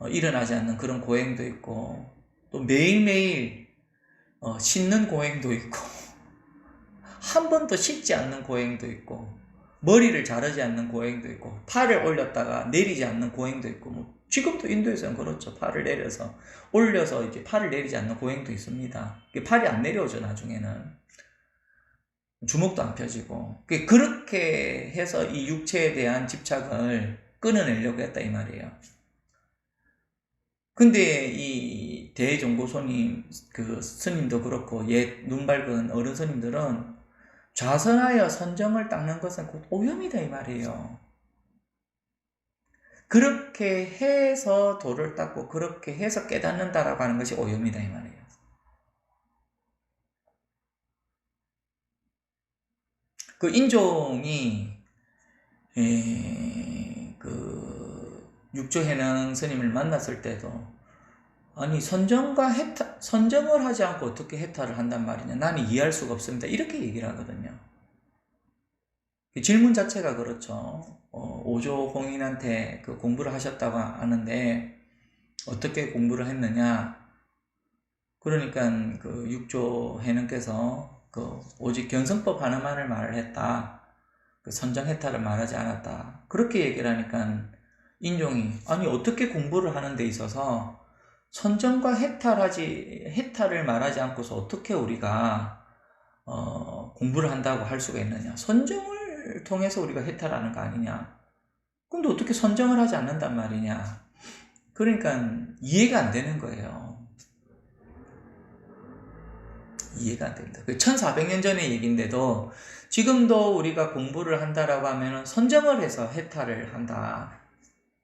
일어나지 않는 그런 고행도 있고 또 매일매일 씻는 고행도 있고 한 번도 씻지 않는 고행도 있고 머리를 자르지 않는 고행도 있고 팔을 올렸다가 내리지 않는 고행도 있고 뭐 지금도 인도에서는 그렇죠. 팔을 내려서 올려서 이제 팔을 내리지 않는 고행도 있습니다. 팔이 안 내려오죠. 나중에는 주먹도 안 펴지고 그렇게 해서 이 육체에 대한 집착을 끊어내려고 했다 이 말이에요. 근데 이 대종고스님 그 스님도 그렇고 옛 눈 밝은 어른 스님들은 좌선하여 선정을 닦는 것은 곧 오염이다 이 말이에요. 그렇게 해서 도를 닦고 그렇게 해서 깨닫는다라고 하는 것이 오염이다 이 말이에요. 그 인종이 그 육조해능 스님을 만났을 때도 아니 선정을 하지 않고 어떻게 해탈을 한단 말이냐 나는 이해할 수가 없습니다 이렇게 얘기를 하거든요. 질문 자체가 그렇죠. 오조홍인한테 그 공부를 하셨다고 하는데 어떻게 공부를 했느냐 그러니까 그 육조해능께서 오직 견성법 하나만을 말을 했다. 그 선정해탈을 말하지 않았다. 그렇게 얘기를 하니까 인종이 아니 어떻게 공부를 하는 데 있어서 선정과 해탈을 말하지 않고서 어떻게 우리가 공부를 한다고 할 수가 있느냐. 선정을 통해서 우리가 해탈하는 거 아니냐. 근데 어떻게 선정을 하지 않는단 말이냐. 그러니까 이해가 안 되는 거예요. 이해가 안 됩니다. 1400년 전의 얘기인데도 지금도 우리가 공부를 한다라고 하면 선정을 해서 해탈을 한다.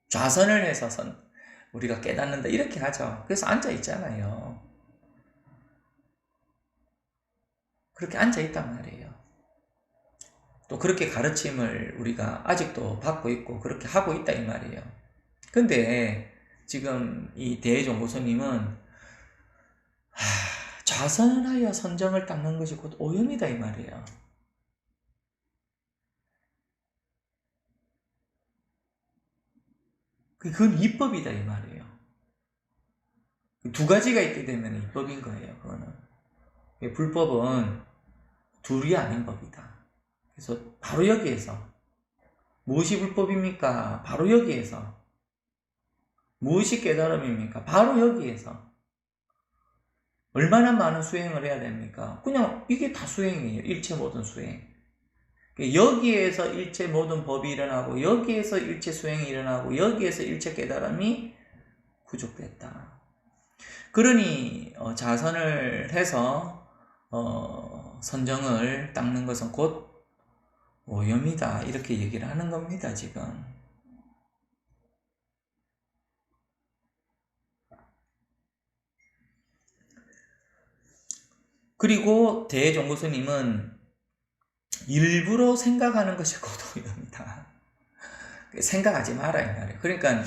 좌선을 해서 우리가 깨닫는다. 이렇게 하죠. 그래서 앉아 있잖아요. 그렇게 앉아 있단 말이에요. 또 그렇게 가르침을 우리가 아직도 받고 있고 그렇게 하고 있다 이 말이에요. 근데 지금 이 대종고스님은 좌선하여 선정을 닦는 것이 곧 오염이다 이 말이에요. 그건 이법이다 이 말이에요. 두 가지가 있게 되면 이법인 거예요. 그거는 불법은 둘이 아닌 법이다. 그래서 바로 여기에서 무엇이 불법입니까? 바로 여기에서 무엇이 깨달음입니까? 바로 여기에서 얼마나 많은 수행을 해야 됩니까? 그냥 이게 다 수행이에요. 일체 모든 수행. 여기에서 일체 모든 법이 일어나고 여기에서 일체 수행이 일어나고 여기에서 일체 깨달음이 구족됐다. 그러니 자선을 해서 선정을 닦는 것은 곧 오염이다 이렇게 얘기를 하는 겁니다 지금. 그리고 대종고스님은 일부러 생각하는 것이 곧 오염이다. 생각하지 마라 이 말이에요. 그러니까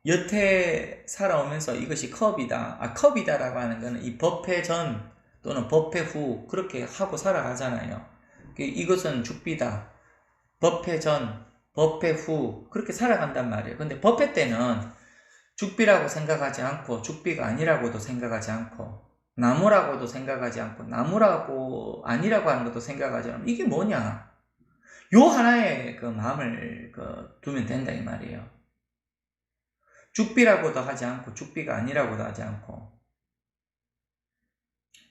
여태 살아오면서 이것이 컵이다. 컵이다라고 하는 거는 이 법회 전 또는 법회 후 그렇게 하고 살아가잖아요. 이것은 죽비다. 법회 전, 법회 후 그렇게 살아간단 말이에요. 근데 법회 때는 죽비라고 생각하지 않고 죽비가 아니라고도 생각하지 않고 나무라고도 생각하지 않고 나무라고 아니라고 하는 것도 생각하지 않고 이게 뭐냐? 요 하나에 그 마음을 두면 된다 이 말이에요. 죽비라고도 하지 않고 죽비가 아니라고도 하지 않고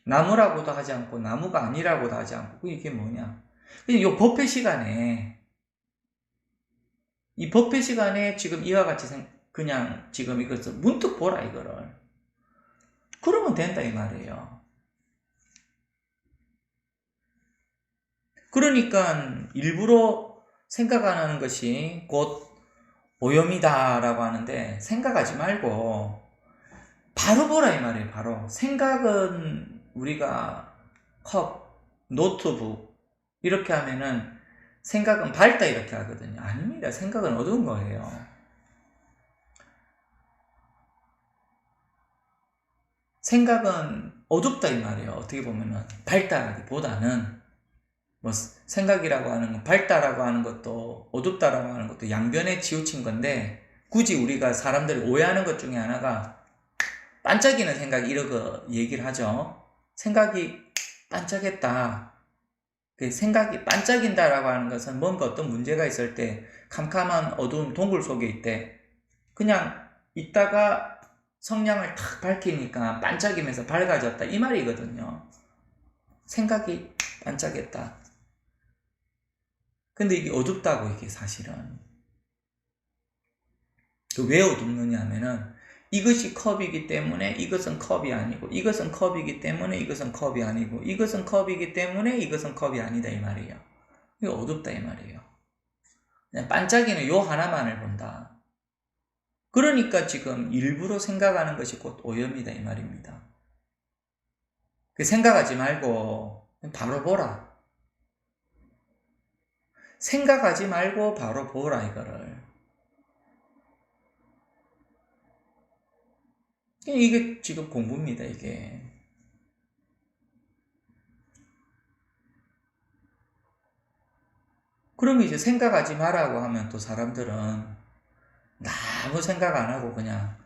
나무라고도 하지 않고 나무가 아니라고도 하지 않고 이게 뭐냐? 그냥 요 법회 시간에 이 법회 시간에 지금 이와 같이 그냥 지금 이것을 문득 보라 이거를. 그러면 된다 이 말이에요. 그러니까 일부러 생각 안 하는 것이 곧 오염이다 라고 하는데 생각하지 말고 바로 보라 이 말이에요. 바로 생각은 우리가 컵, 노트북 이렇게 하면은 생각은 밝다 이렇게 하거든요. 아닙니다. 생각은 어두운 거예요. 생각은 어둡다 이 말이에요. 어떻게 보면은 밝다라기보다는 뭐 생각이라고 하는 건 밝다라고 하는 것도 어둡다라고 하는 것도 양변에 치우친 건데 굳이 우리가 사람들이 오해하는 것 중에 하나가 반짝이는 생각 이러고 얘기를 하죠. 생각이 반짝했다. 그 생각이 반짝인다라고 하는 것은 뭔가 어떤 문제가 있을 때 캄캄한 어두운 동굴 속에 있대. 그냥 있다가 성냥을 탁 밝히니까 반짝이면서 밝아졌다. 이 말이거든요. 생각이 반짝했다. 근데 이게 어둡다고 이게 사실은. 왜 어둡느냐 하면은 이것이 컵이기 때문에 이것은 컵이 아니고 이것은 컵이기 때문에 이것은 컵이 아니고 이것은 컵이기 때문에 이것은 컵이 아니다 이 말이에요. 이게 어둡다 이 말이에요. 그냥 반짝이는 요 하나만을 본다. 그러니까 지금 일부러 생각하는 것이 곧 오염이다 이 말입니다. 생각하지 말고 바로 보라. 생각하지 말고 바로 보라 이거를. 이게 지금 공부입니다 이게. 그러면 이제 생각하지 말라고 하면 또 사람들은 아무 생각 안 하고 그냥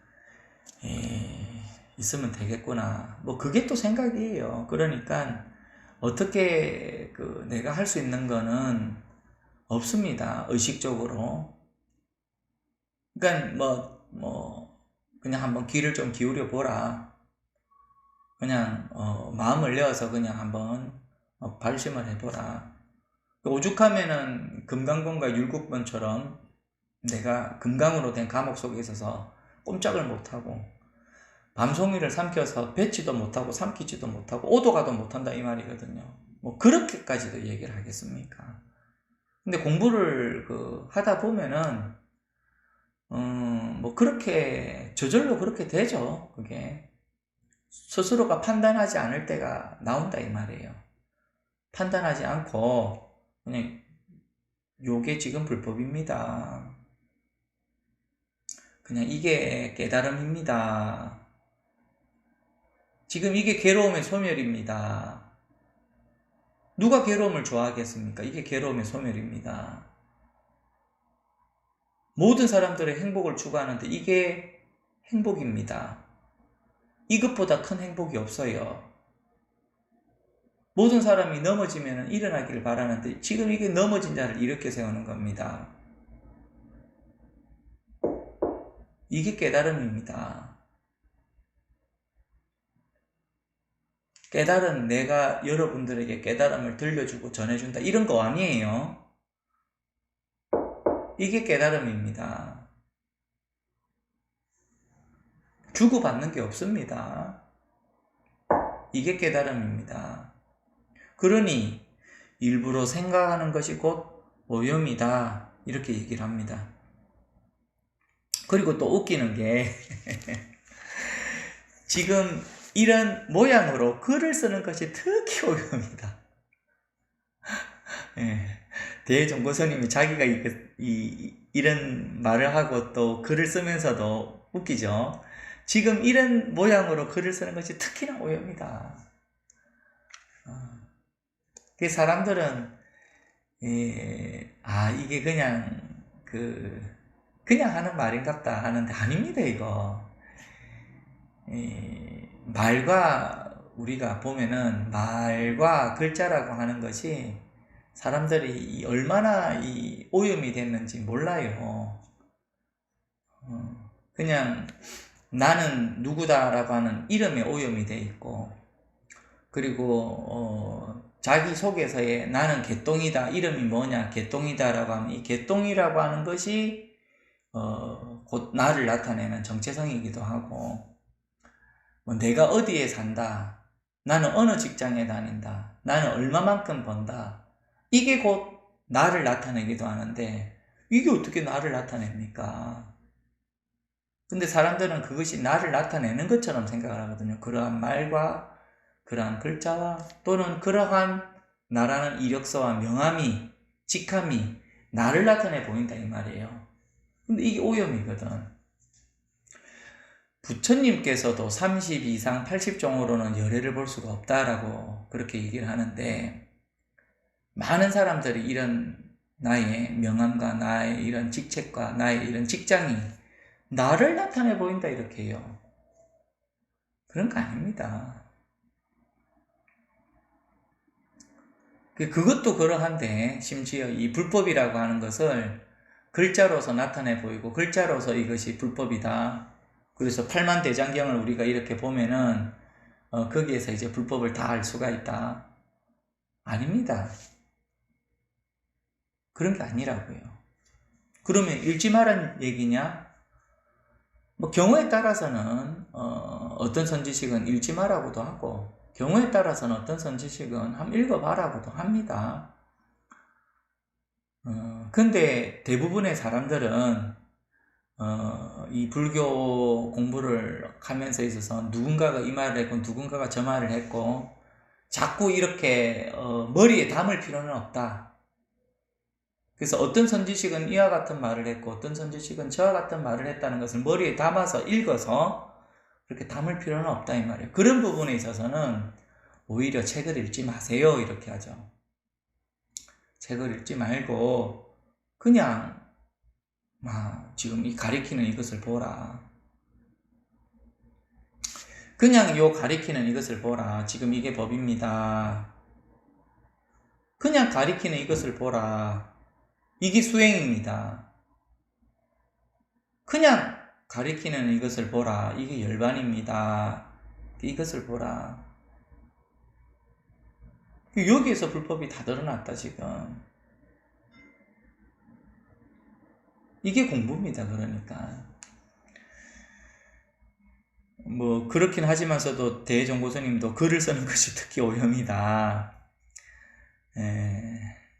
있으면 되겠구나. 뭐 그게 또 생각이에요. 그러니까 어떻게 내가 할 수 있는 거는 없습니다. 의식적으로. 그러니까 그냥 한번 귀를 좀 기울여 보라. 그냥 마음을 내어서 그냥 한번 발심을 해보라. 오죽하면은 금강본과 율곡본처럼 내가 금강으로 된 감옥 속에 있어서 꼼짝을 못하고 밤송이를 삼켜서 뱉지도 못하고 삼키지도 못하고 오도가도 못한다 이 말이거든요. 뭐 그렇게까지도 얘기를 하겠습니까? 근데 공부를 하다 보면은 뭐 그렇게 저절로 그렇게 되죠. 그게 스스로가 판단하지 않을 때가 나온다 이 말이에요. 판단하지 않고 그냥 요게 지금 불법입니다. 그냥 이게 깨달음입니다. 지금 이게 괴로움의 소멸입니다. 누가 괴로움을 좋아하겠습니까? 이게 괴로움의 소멸입니다. 모든 사람들의 행복을 추구하는데 이게 행복입니다. 이것보다 큰 행복이 없어요. 모든 사람이 넘어지면 일어나기를 바라는데 지금 이게 넘어진 자를 일으켜 세우는 겁니다. 이게 깨달음입니다. 깨달은 내가 여러분들에게 깨달음을 들려주고 전해준다 이런 거 아니에요. 이게 깨달음입니다. 주고받는 게 없습니다. 이게 깨달음입니다. 그러니 일부러 생각하는 것이 곧 오염이다 이렇게 얘기를 합니다. 그리고 또 웃기는 게 지금 이런 모양으로 글을 쓰는 것이 특히 오염이다. 예. 대종고선님이 자기가 이런 말을 하고 또 글을 쓰면서도 웃기죠. 지금 이런 모양으로 글을 쓰는 것이 특히나 오염이다. 그 사람들은 이게 그냥 하는 말인갑다 하는데 아닙니다. 이거 말과 우리가 보면은 말과 글자라고 하는 것이 사람들이 얼마나 오염이 됐는지 몰라요. 그냥 나는 누구다라고 하는 이름에 오염이 돼 있고, 그리고 자기 속에서의 나는 개똥이다, 이름이 뭐냐 개똥이다라고 하면 이 개똥이라고 하는 것이 곧 나를 나타내는 정체성이기도 하고, 뭐 내가 어디에 산다, 나는 어느 직장에 다닌다, 나는 얼마만큼 번다, 이게 곧 나를 나타내기도 하는데 이게 어떻게 나를 나타냅니까? 근데 사람들은 그것이 나를 나타내는 것처럼 생각을 하거든요. 그러한 말과 그러한 글자와 또는 그러한 나라는 이력서와 명함이, 직함이 나를 나타내 보인다 이 말이에요. 근데 이게 오염이거든. 부처님께서도 30 이상 80종으로는 열애를 볼 수가 없다라고 그렇게 얘기를 하는데, 많은 사람들이 이런 나의 명함과 나의 이런 직책과 나의 이런 직장이 나를 나타내 보인다 이렇게 해요. 그런 거 아닙니다. 그것도 그러한데 심지어 이 불법이라고 하는 것을 글자로서 나타내 보이고 글자로서 이것이 불법이다. 그래서 팔만대장경을 우리가 이렇게 보면은 거기에서 이제 불법을 다 알 수가 있다. 아닙니다. 그런 게 아니라고요. 그러면 읽지 말란 얘기냐? 뭐 경우에 따라서는 어떤 선지식은 읽지 마라고도 하고, 경우에 따라서는 어떤 선지식은 한번 읽어봐라고도 합니다. 근데 대부분의 사람들은 이 불교 공부를 하면서 있어서 누군가가 이 말을 했고 누군가가 저 말을 했고 자꾸 이렇게 머리에 담을 필요는 없다. 그래서 어떤 선지식은 이와 같은 말을 했고 어떤 선지식은 저와 같은 말을 했다는 것을 머리에 담아서 읽어서 그렇게 담을 필요는 없다 이 말이에요. 그런 부분에 있어서는 오히려 책을 읽지 마세요 이렇게 하죠. 책을 읽지 말고 그냥 지금 이 가리키는 이것을 보라. 그냥 요 가리키는 이것을 보라. 지금 이게 법입니다. 그냥 가리키는 이것을 보라. 이게 수행입니다. 그냥 가리키는 이것을 보라. 이게 열반입니다. 이것을 보라. 여기에서 불법이 다 드러났다 지금. 이게 공부입니다. 그러니까 뭐 그렇긴 하지만서도 대종고선님도 글을 쓰는 것이 특히 오염이다.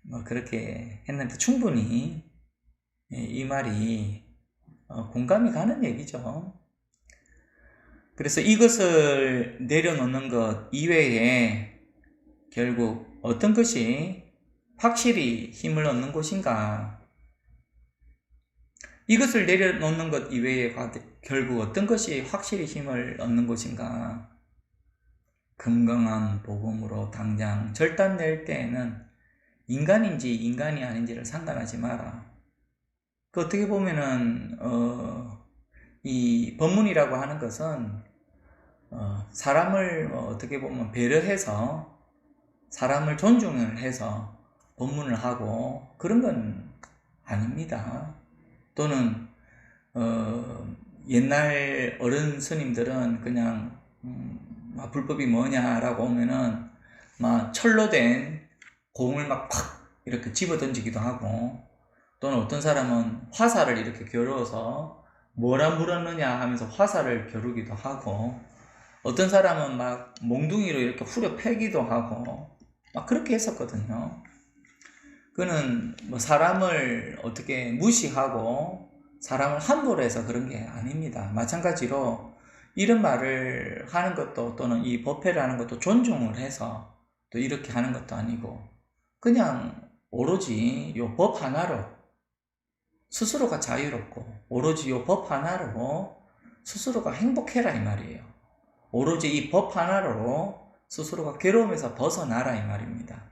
뭐 그렇게 했는데 충분히 이 말이 공감이 가는 얘기죠. 그래서 이것을 내려놓는 것 이외에 결국 어떤 것이 확실히 힘을 얻는 곳인가? 이것을 내려놓는 것 이외에 결국 어떤 것이 확실히 힘을 얻는 곳인가? 건강한 복음으로 당장 절단 낼 때에는 인간인지 인간이 아닌지를 상관하지 마라. 그 어떻게 보면은 이 법문이라고 하는 것은 사람을 어떻게 보면 배려해서 사람을 존중을 해서 법문을 하고 그런 건 아닙니다. 또는 옛날 어른 스님들은 그냥 불법이 뭐냐라고 오면은 막 철로 된 공을 막 팍 이렇게 집어 던지기도 하고, 또는 어떤 사람은 화살을 이렇게 겨루어서 뭐라 물었느냐 하면서 화살을 겨루기도 하고, 어떤 사람은 막 몽둥이로 이렇게 후려 패기도 하고 막 그렇게 했었거든요. 그는 뭐 사람을 어떻게 무시하고 사람을 함부로 해서 그런 게 아닙니다. 마찬가지로 이런 말을 하는 것도 또는 이 법회를 하는 것도 존중을 해서 또 이렇게 하는 것도 아니고 그냥 오로지 요 법 하나로 스스로가 자유롭고 오로지 요 법 하나로 스스로가 행복해라 이 말이에요. 오로지 이 법 하나로 스스로가 괴로움에서 벗어나라 이 말입니다.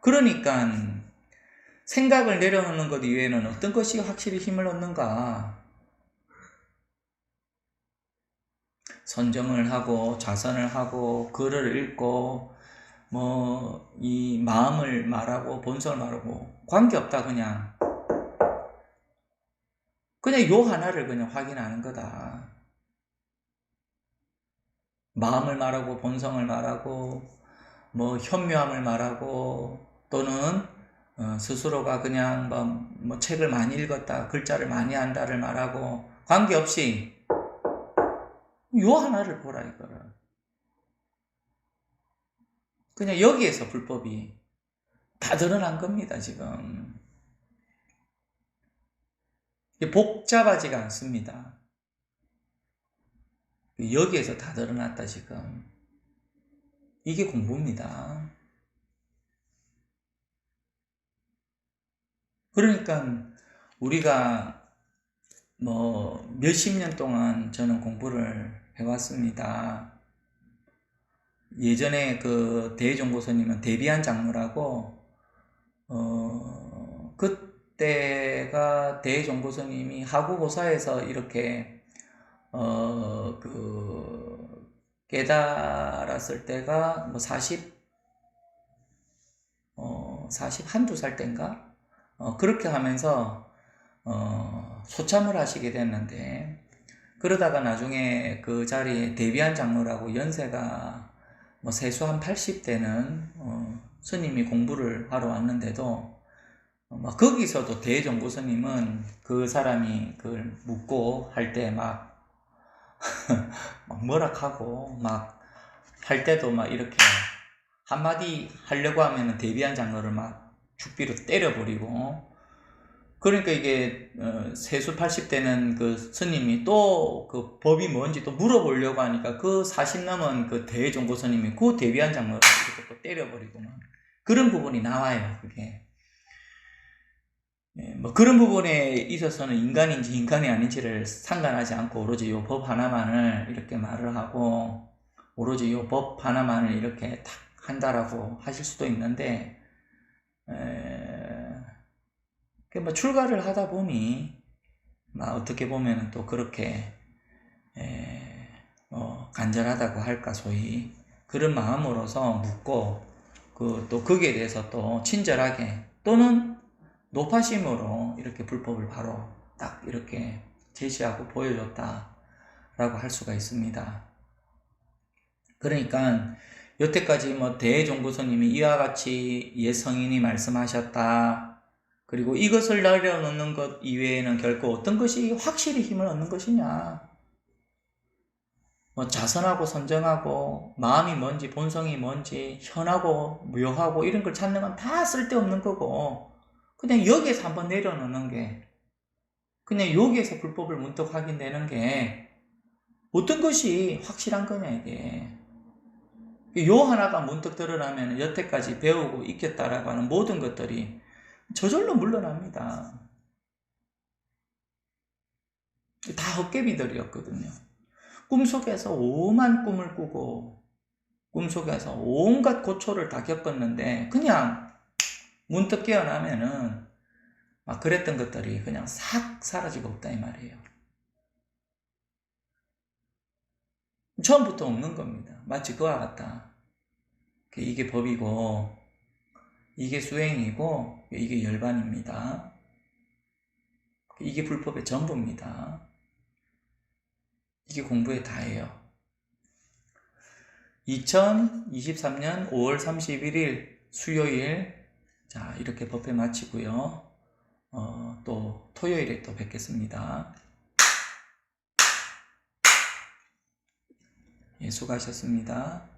그러니까 생각을 내려놓는 것 이외에는 어떤 것이 확실히 힘을 얻는가? 선정을 하고 자선을 하고 글을 읽고 뭐 이 마음을 말하고 본성을 말하고 관계없다. 그냥 요 하나를 그냥 확인하는 거다. 마음을 말하고 본성을 말하고 뭐 현묘함을 말하고 또는 스스로가 그냥 뭐 책을 많이 읽었다, 글자를 많이 한다를 말하고 관계없이 요 하나를 보라 이거를. 그냥 여기에서 불법이 다 드러난 겁니다, 지금. 복잡하지가 않습니다. 여기에서 다 드러났다, 지금. 이게 공부입니다. 그러니까 우리가 뭐 몇십 년 동안 저는 공부를 해왔습니다. 예전에 그 대종고선님은 대비한 장로라고 그때가 대종고선님이 하구고사에서 이렇게 깨달았을 때가 뭐 40 한두 살 때인가? 그렇게 하면서 소참을 하시게 됐는데 그러다가 나중에 그 자리에 대비한 장로라고 연세가 뭐 세수 한 80대는 스님이 공부를 하러 왔는데도 막 거기서도 대종고 스님은 그 사람이 그걸 묻고 할 때 막 뭐락하고 막 할 때도 막 이렇게 한마디 하려고 하면은 대비한 장로를 막 죽비로 때려버리고 그러니까 이게 세수 80대는 그 스님이 또 그 법이 뭔지 또 물어보려고 하니까 그 40 넘은 그 대종고 스님이 그 대비한 장로를 이렇게 또 때려버리고 막 그런 부분이 나와요. 그게 뭐 그런 부분에 있어서는 인간인지 인간이 아닌지를 상관하지 않고 오로지 요 법 하나만을 이렇게 말을 하고 오로지 요 법 하나만을 이렇게 탁 한다라고 하실 수도 있는데 뭐 출가를 하다 보니 어떻게 보면 또 그렇게 간절하다고 할까 소위 그런 마음으로서 묻고 또 거기에 대해서 또 친절하게 또는 노파심으로 이렇게 불법을 바로 딱 이렇게 제시하고 보여줬다라고 할 수가 있습니다. 그러니까 여태까지 뭐 대종고선님이 이와 같이 예성인이 말씀하셨다. 그리고 이것을 내려놓는 것 이외에는 결코 어떤 것이 확실히 힘을 얻는 것이냐. 뭐 자선하고 선정하고 마음이 뭔지 본성이 뭔지 현하고 묘하고 이런 걸 찾는 건 다 쓸데없는 거고 그냥 여기에서 한번 내려놓는 게 그냥 여기에서 불법을 문득 확인되는 게 어떤 것이 확실한 거냐 이게 요 하나가 문득 드러나면 여태까지 배우고 익혔다라고 하는 모든 것들이 저절로 물러납니다. 다 헛개비들이었거든요. 꿈속에서 오만 꿈을 꾸고 꿈속에서 온갖 고초를 다 겪었는데 그냥 문득 깨어나면은 막 그랬던 것들이 그냥 싹 사라지고 없다 이 말이에요. 처음부터 없는 겁니다. 마치 그와 같다. 이게 법이고 이게 수행이고 이게 열반입니다. 이게 불법의 전부입니다. 이게 공부의 다예요. 2023년 5월 31일 수요일 자 이렇게 법회 마치고요. 또 토요일에 또 뵙겠습니다. 예, 수고하셨습니다.